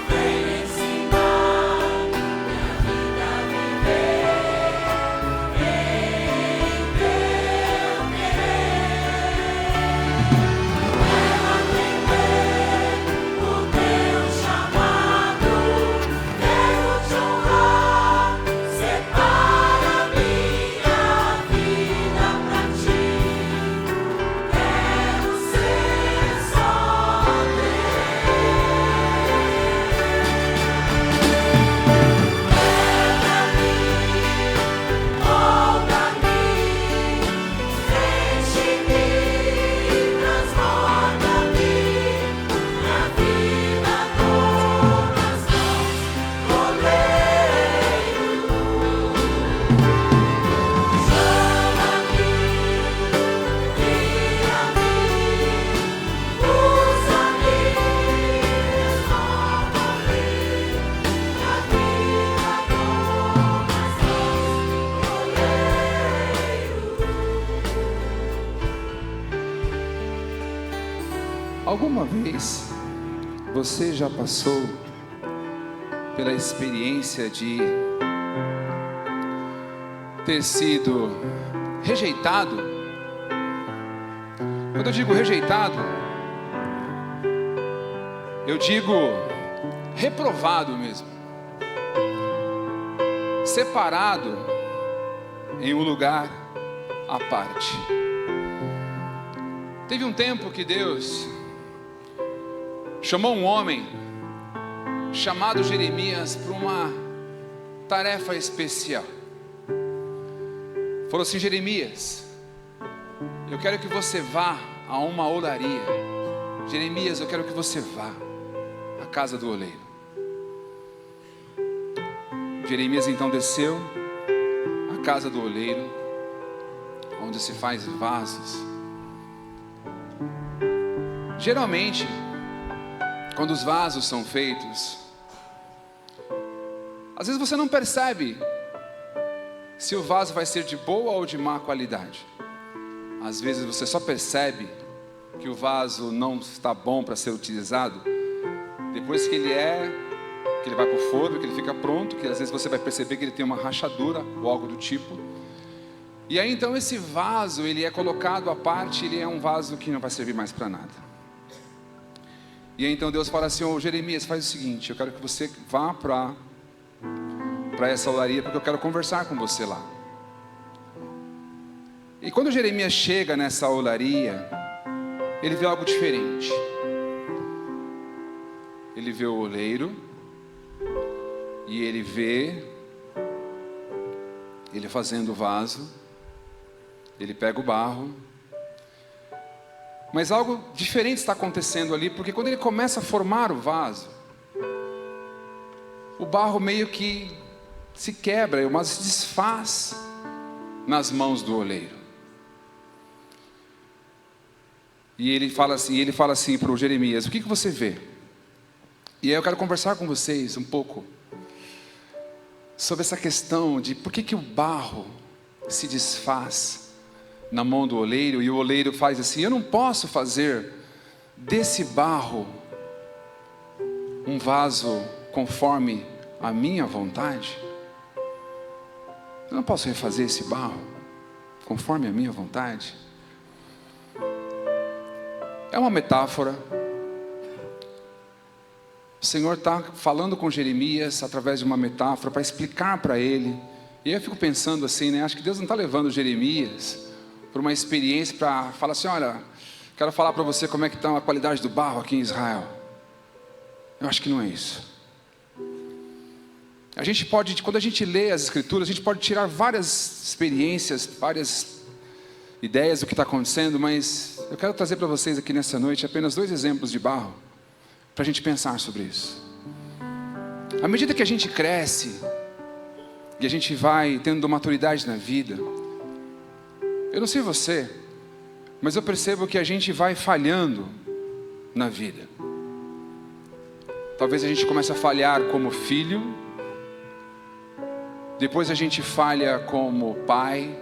vem ensinar minha vida a viver em teu querer. Leva-me o teu chamado, quero te honrar. Separa minha vida pra ti, quero ser só molda-me, enche-me, transborda-me, minha vida nas mãos do oleiro. Chama-me, guia-me, usa-me, renova-me, minha vida nas mãos do oleiro. Alguma vez você já passou pela experiência de ter sido rejeitado? Quando eu digo rejeitado, eu digo reprovado mesmo, separado em um lugar à parte. Teve um tempo que Deus chamou um homem chamado Jeremias para uma tarefa especial. Falou assim: Jeremias, eu quero que você vá a uma olaria. Jeremias, eu quero que você vá à casa do oleiro. Jeremias então desceu à casa do oleiro, onde se faz vasos. Geralmente, quando os vasos são feitos, às vezes você não percebe se o vaso vai ser de boa ou de má qualidade. Às vezes você só percebe que o vaso não está bom para ser utilizado depois que ele vai para o forno, que ele fica pronto, que às vezes você vai perceber que ele tem uma rachadura ou algo do tipo. E aí então esse vaso, ele é colocado à parte, ele é um vaso que não vai servir mais para nada. E aí então Deus fala assim: ô Jeremias, faz o seguinte, eu quero que você vá para essa olaria, porque eu quero conversar com você lá. E quando Jeremias chega nessa olaria, ele vê algo diferente. Ele vê o oleiro, e ele vê ele fazendo o vaso. Ele pega o barro, mas algo diferente está acontecendo ali, porque quando ele começa a formar o vaso, o barro meio que se quebra, mas se desfaz nas mãos do oleiro. E ele fala assim para o Jeremias: o que você vê? E aí eu quero conversar com vocês um pouco sobre essa questão de por que o barro se desfaz na mão do oleiro, e o oleiro faz assim: eu não posso fazer desse barro um vaso conforme a minha vontade. Eu não posso refazer esse barro conforme a minha vontade. É uma metáfora. O Senhor está falando com Jeremias através de uma metáfora para explicar para ele. E aí eu fico pensando assim, né? Acho que Deus não está levando Jeremias para uma experiência para falar assim: olha, quero falar para você como é que está a qualidade do barro aqui em Israel. Eu acho que não é isso. A gente pode, quando a gente lê as Escrituras, a gente pode tirar várias experiências, várias ideias do que está acontecendo, mas eu quero trazer para vocês aqui nessa noite apenas 2 exemplos de barro, para a gente pensar sobre isso. À medida que a gente cresce, e a gente vai tendo maturidade na vida, eu não sei você, mas eu percebo que a gente vai falhando na vida. Talvez a gente comece a falhar como filho, depois a gente falha como pai,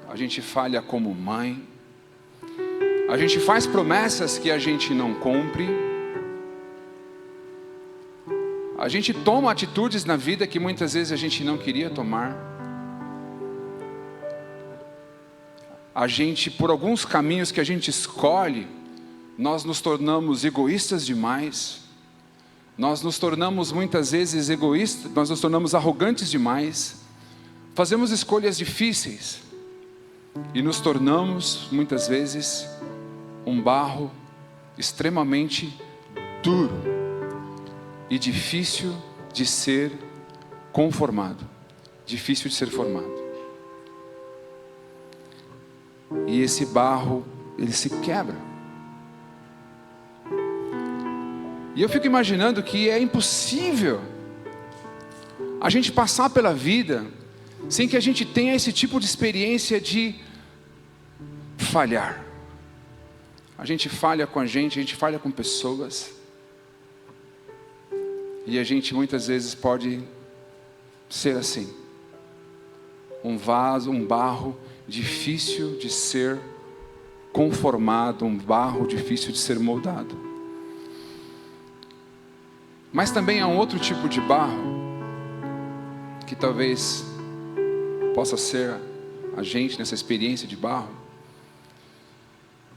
a gente falha como mãe, a gente faz promessas que a gente não cumpre, a gente toma atitudes na vida que muitas vezes a gente não queria tomar. A gente, por alguns caminhos que a gente escolhe, nós nos tornamos egoístas demais. Nós nos tornamos muitas vezes egoístas, nós nos tornamos arrogantes demais. Fazemos escolhas difíceis e nos tornamos muitas vezes um barro extremamente duro e difícil de ser conformado, difícil de ser formado. E esse barro, ele se quebra. E eu fico imaginando que é impossível a gente passar pela vida sem que a gente tenha esse tipo de experiência de falhar. A gente falha com a gente falha com pessoas. E a gente muitas vezes pode ser assim. Um vaso, um barro difícil de ser conformado, um barro difícil de ser moldado. Mas também há um outro tipo de barro, que talvez possa ser a gente nessa experiência de barro,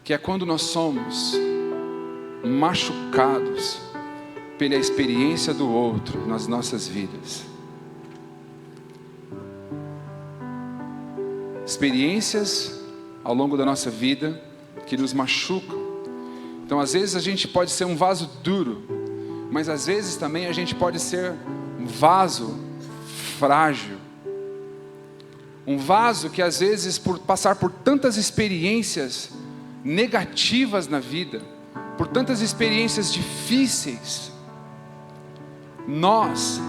que é quando nós somos machucados pela experiência do outro nas nossas vidas. Experiências ao longo da nossa vida que nos machucam. Então às vezes a gente pode ser um vaso duro, mas às vezes também a gente pode ser um vaso frágil. Um vaso que às vezes, por passar por tantas experiências negativas na vida, por tantas experiências difíceis, nós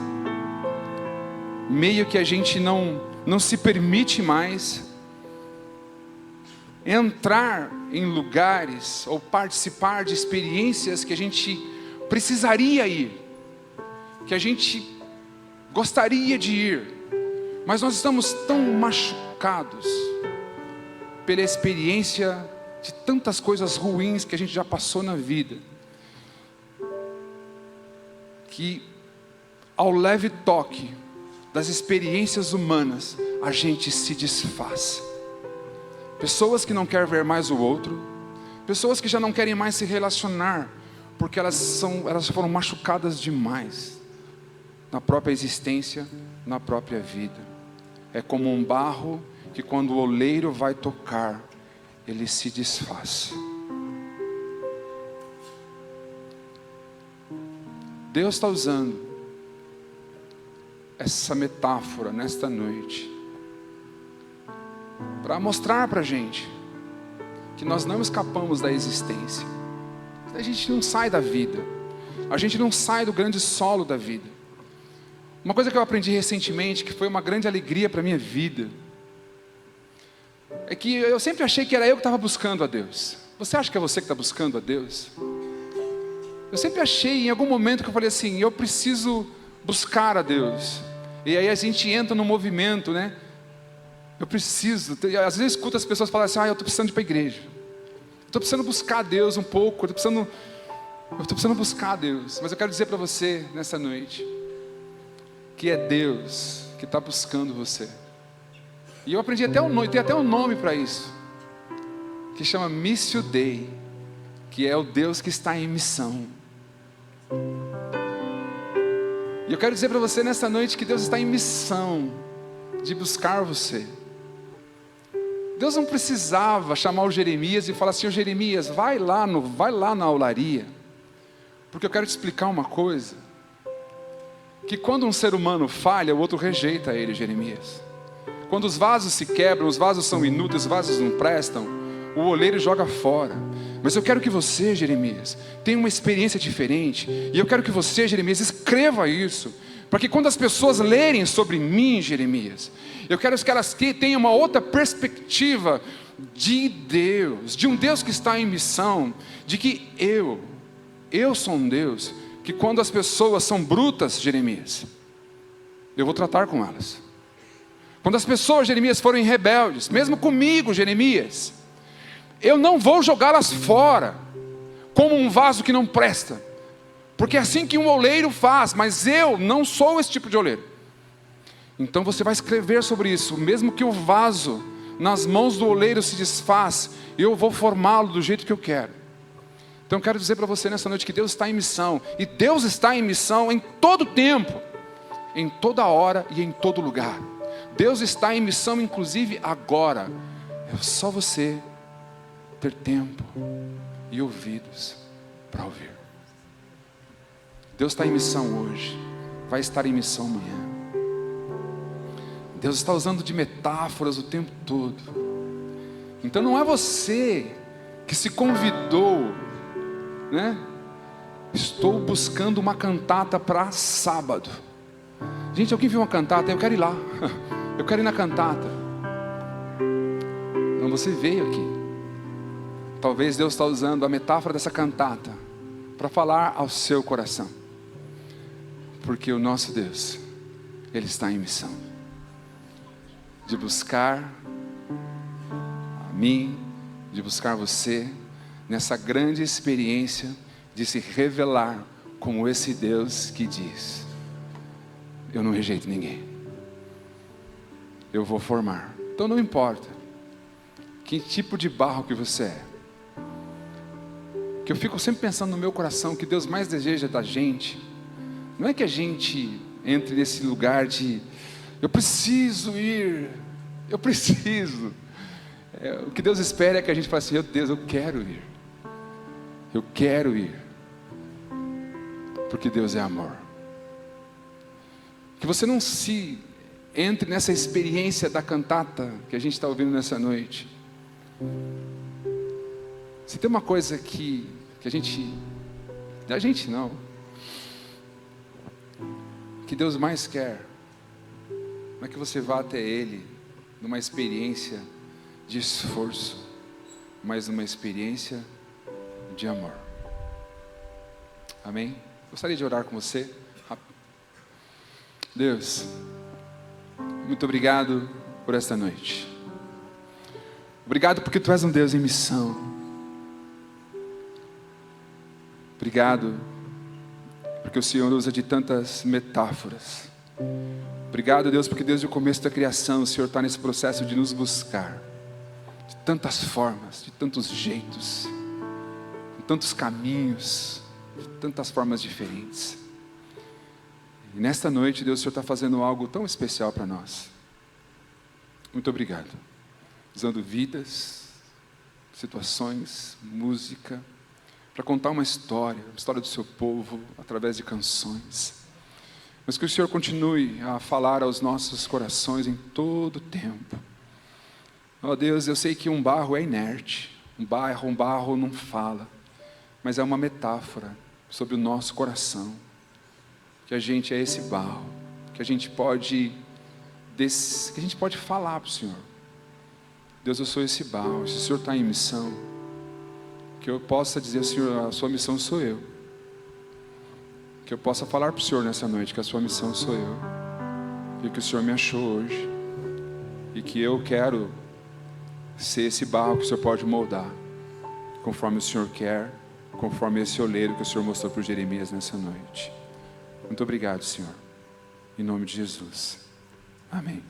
meio que a gente não se permite mais entrar em lugares ou participar de experiências que a gente precisaria ir, que a gente gostaria de ir, mas nós estamos tão machucados pela experiência de tantas coisas ruins que a gente já passou na vida, que ao leve toque das experiências humanas, a gente se desfaz. pessoas que não querem ver mais o outro, pessoas que já não querem mais se relacionar, porque elas foram machucadas demais na própria existência, na própria vida. É como um barro que quando o oleiro vai tocar, ele se desfaz. Deus está usando essa metáfora nesta noite para mostrar para a gente que nós não escapamos da existência. A gente não sai da vida, a gente não sai do grande solo da vida. Uma coisa que eu aprendi recentemente, que foi uma grande alegria para a minha vida, é que eu sempre achei que era eu que estava buscando a Deus. Você acha que é você que está buscando a Deus? Eu sempre achei, em algum momento, que eu falei assim, eu preciso buscar a Deus. E aí a gente entra no movimento, né? Eu preciso. Às vezes eu escuto as pessoas falarem assim, eu estou precisando de ir para a igreja. Estou precisando buscar a Deus um pouco, eu estou precisando buscar a Deus. Mas eu quero dizer para você, nessa noite, que é Deus que está buscando você. E eu aprendi tem até um nome para isso, que chama Missio Dei, que é o Deus que está em missão. E eu quero dizer para você nessa noite que Deus está em missão de buscar você. Deus não precisava chamar o Jeremias e falar assim, Jeremias, vai lá na aularia, porque eu quero te explicar uma coisa, que quando um ser humano falha, o outro rejeita ele, Jeremias. Quando os vasos se quebram, os vasos são inúteis, os vasos não prestam, o oleiro joga fora. Mas eu quero que você, Jeremias, tenha uma experiência diferente, e eu quero que você, Jeremias, escreva isso, para que quando as pessoas lerem sobre mim, Jeremias, eu quero que elas tenham uma outra perspectiva de Deus, de um Deus que está em missão, de que eu sou um Deus, que quando as pessoas são brutas, Jeremias, eu vou tratar com elas. Quando as pessoas, Jeremias, forem rebeldes, mesmo comigo, Jeremias, eu não vou jogá-las fora, como um vaso que não presta, porque é assim que um oleiro faz, mas eu não sou esse tipo de oleiro. Então você vai escrever sobre isso, mesmo que o vaso nas mãos do oleiro se desfaz, eu vou formá-lo do jeito que eu quero. Então eu quero dizer para você nessa noite que Deus está em missão, e Deus está em missão em todo tempo, em toda hora e em todo lugar. Deus está em missão inclusive agora, é só você ter tempo e ouvidos para ouvir. Deus está em missão hoje, vai estar em missão amanhã. Deus está usando de metáforas o tempo todo. Então não é você que se convidou, né? Estou buscando uma cantata para sábado. Gente, alguém viu uma cantata? Eu quero ir lá. Eu quero ir na cantata. Não, você veio aqui. Talvez Deus está usando a metáfora dessa cantata para falar ao seu coração. Porque o nosso Deus, Ele está em missão de buscar a mim, de buscar você, nessa grande experiência de se revelar como esse Deus que diz, eu não rejeito ninguém, eu vou formar. Então não importa que tipo de barro que você é, que eu fico sempre pensando no meu coração, que Deus mais deseja da gente, não é que a gente entre nesse lugar de eu preciso ir, eu preciso. O que Deus espera é que a gente fale assim, meu Deus, eu quero ir. Eu quero ir. Porque Deus é amor. Que você não se entre nessa experiência da cantata que a gente está ouvindo nessa noite. Se tem uma coisa que a gente não, que Deus mais quer, não é que você vá até Ele numa experiência de esforço, mas numa experiência de amor. Amém? Gostaria de orar com você. Deus, muito obrigado por esta noite. Obrigado porque Tu és um Deus em missão. Obrigado porque o Senhor usa de tantas metáforas. Obrigado, Deus, porque desde o começo da criação o Senhor está nesse processo de nos buscar. de tantas formas, de tantos jeitos, de tantos caminhos, de tantas formas diferentes. E nesta noite, Deus, o Senhor está fazendo algo tão especial para nós. Muito obrigado. Usando vidas, situações, música, para contar uma história do seu povo, através de canções. Mas que o Senhor continue a falar aos nossos corações em todo o tempo. Ó Deus, eu sei que um barro é inerte, um barro não fala, mas é uma metáfora sobre o nosso coração. Que a gente é esse barro, que a gente pode falar para o Senhor. Deus, eu sou esse barro, se o Senhor está em missão, que eu possa dizer, Senhor, a sua missão sou eu. Que eu possa falar para o Senhor nessa noite que a sua missão sou eu. E que o Senhor me achou hoje. E que eu quero ser esse barro que o Senhor pode moldar, conforme o Senhor quer, conforme esse oleiro que o Senhor mostrou para o Jeremias nessa noite. Muito obrigado, Senhor. Em nome de Jesus. Amém.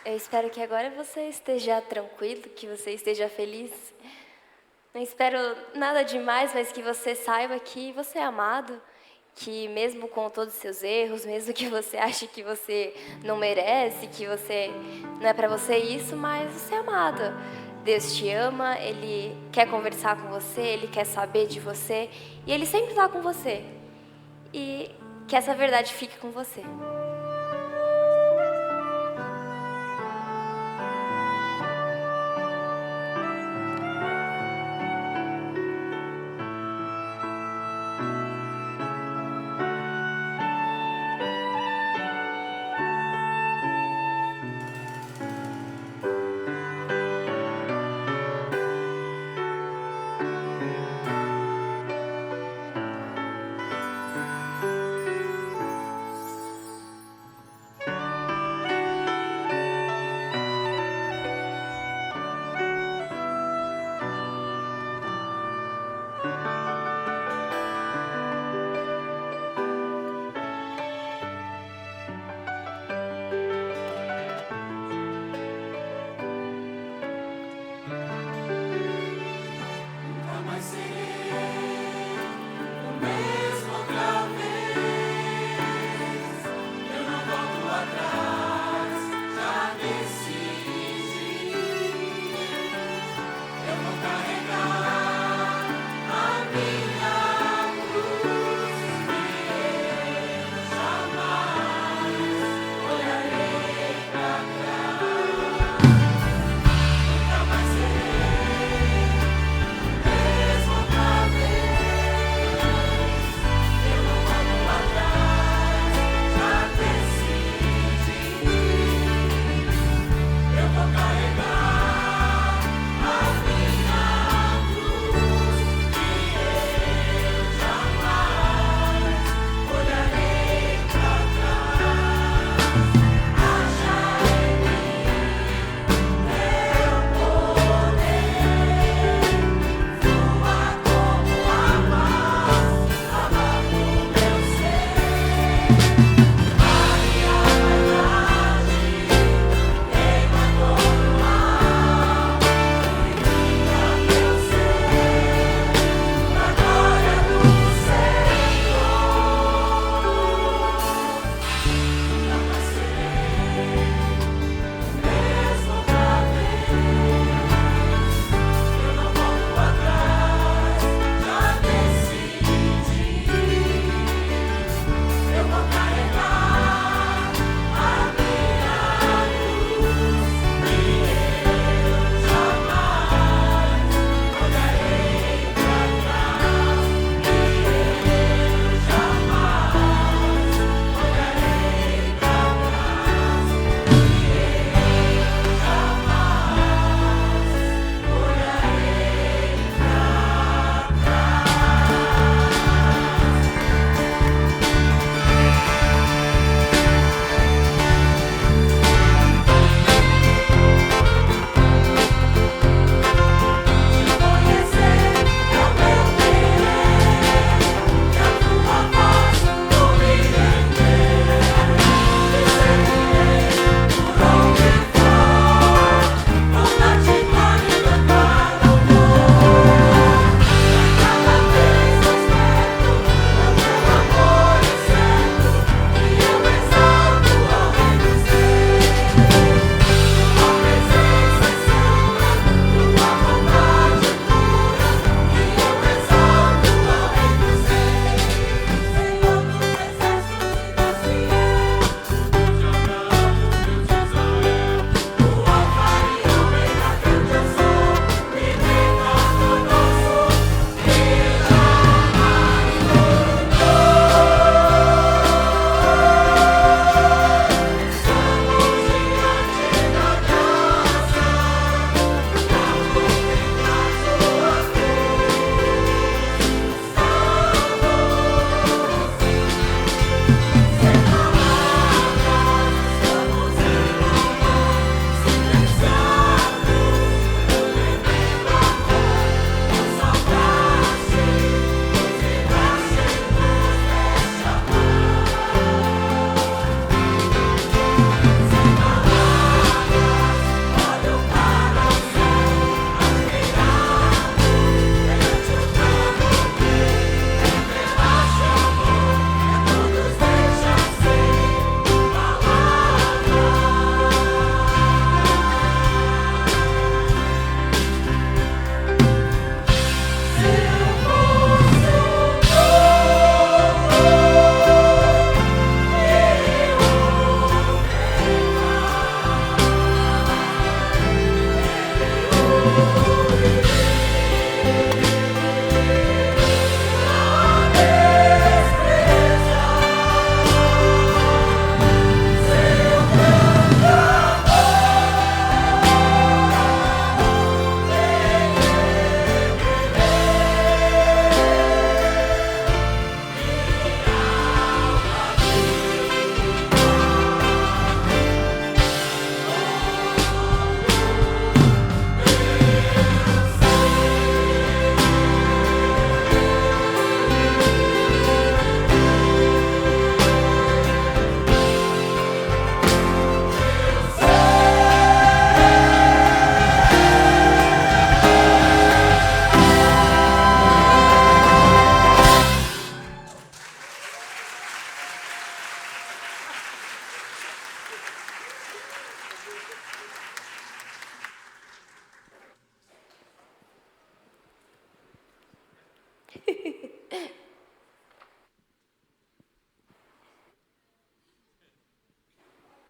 Eu espero que agora você esteja tranquilo, que você esteja feliz. Não espero nada demais, mas que você saiba que você é amado, que mesmo com todos os seus erros, mesmo que você ache que você não merece, que você não é para você isso, mas você é amado. Deus te ama, Ele quer conversar com você, Ele quer saber de você e Ele sempre está com você. E que essa verdade fique com você.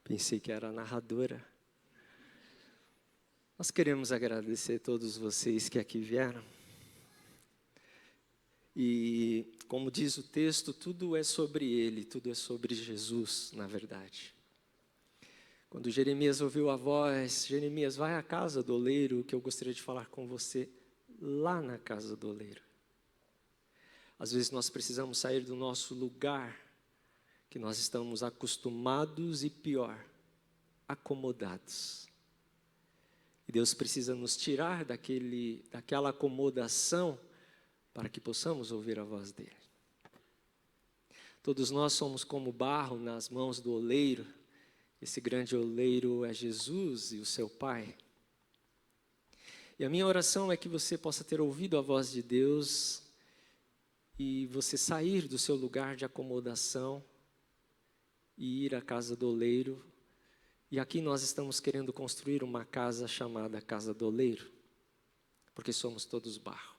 Pensei que era a narradora. Nós queremos agradecer a todos vocês que aqui vieram. E, como diz o texto, tudo é sobre Ele, tudo é sobre Jesus, na verdade. Quando Jeremias ouviu a voz, Jeremias, vai à casa do oleiro, que eu gostaria de falar com você lá na casa do oleiro. Às vezes nós precisamos sair do nosso lugar, que nós estamos acostumados e pior, acomodados. E Deus precisa nos tirar daquela acomodação para que possamos ouvir a voz dEle. Todos nós somos como barro nas mãos do oleiro. Esse grande oleiro é Jesus e o seu Pai. E a minha oração é que você possa ter ouvido a voz de Deus e você sair do seu lugar de acomodação e ir à casa do oleiro. E aqui nós estamos querendo construir uma casa chamada Casa do Oleiro, porque somos todos barro.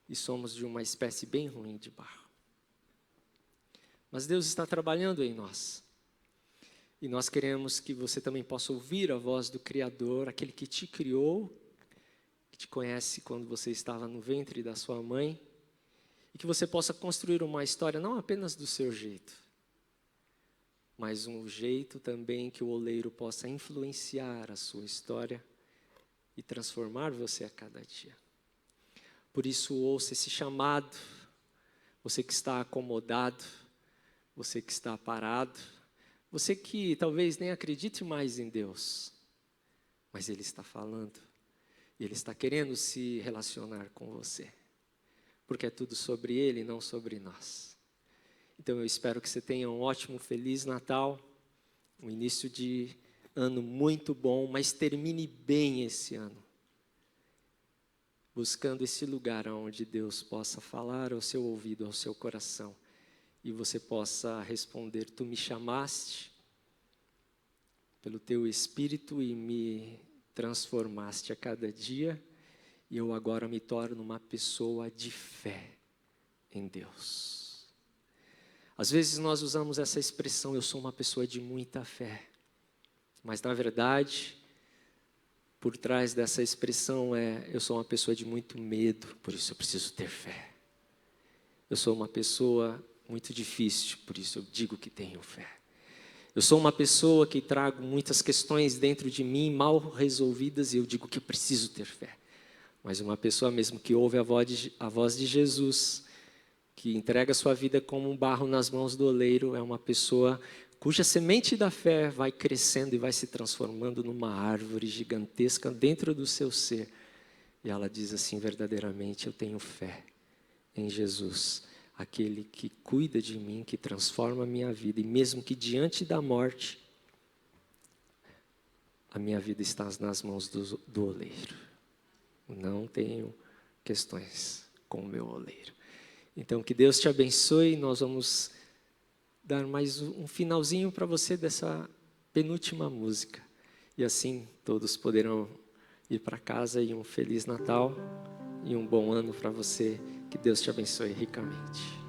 E somos de uma espécie bem ruim de barro. Mas Deus está trabalhando em nós. E nós queremos que você também possa ouvir a voz do Criador, aquele que te criou, que te conhece quando você estava no ventre da sua mãe, e que você possa construir uma história não apenas do seu jeito, mas um jeito também que o oleiro possa influenciar a sua história e transformar você a cada dia. Por isso, ouça esse chamado, você que está acomodado, você que está parado, você que talvez nem acredite mais em Deus, mas Ele está falando, Ele está querendo se relacionar com você, porque é tudo sobre Ele, não sobre nós. Então eu espero que você tenha um ótimo, feliz Natal, um início de ano muito bom, mas termine bem esse ano, buscando esse lugar onde Deus possa falar ao seu ouvido, ao seu coração, e você possa responder, tu me chamaste pelo teu Espírito e me transformaste a cada dia, e eu agora me torno uma pessoa de fé em Deus. Às vezes nós usamos essa expressão, eu sou uma pessoa de muita fé, mas na verdade, por trás dessa expressão eu sou uma pessoa de muito medo, por isso eu preciso ter fé. Eu sou uma pessoa muito difícil, por isso eu digo que tenho fé. Eu sou uma pessoa que trago muitas questões dentro de mim mal resolvidas e eu digo que eu preciso ter fé. Mas uma pessoa mesmo que ouve a voz de Jesus, que entrega sua vida como um barro nas mãos do oleiro, é uma pessoa cuja semente da fé vai crescendo e vai se transformando numa árvore gigantesca dentro do seu ser. E ela diz assim, verdadeiramente, eu tenho fé em Jesus, aquele que cuida de mim, que transforma a minha vida. E mesmo que diante da morte, a minha vida está nas mãos do oleiro. Não tenho questões com o meu oleiro. Então, que Deus te abençoe. Nós vamos dar mais um finalzinho para você dessa penúltima música. E assim todos poderão ir para casa e um Feliz Natal e um bom ano para você. Que Deus te abençoe ricamente.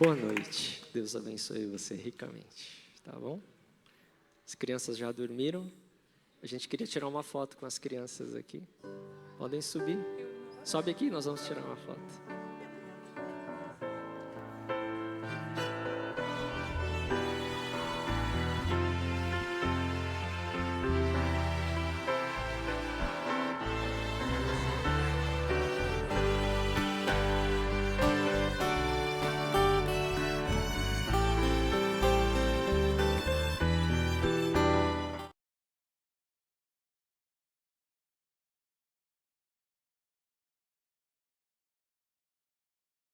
Boa noite. Deus abençoe você ricamente, tá bom? As crianças já dormiram. A gente queria tirar uma foto com as crianças aqui. Podem subir. Sobe aqui, nós vamos tirar uma foto.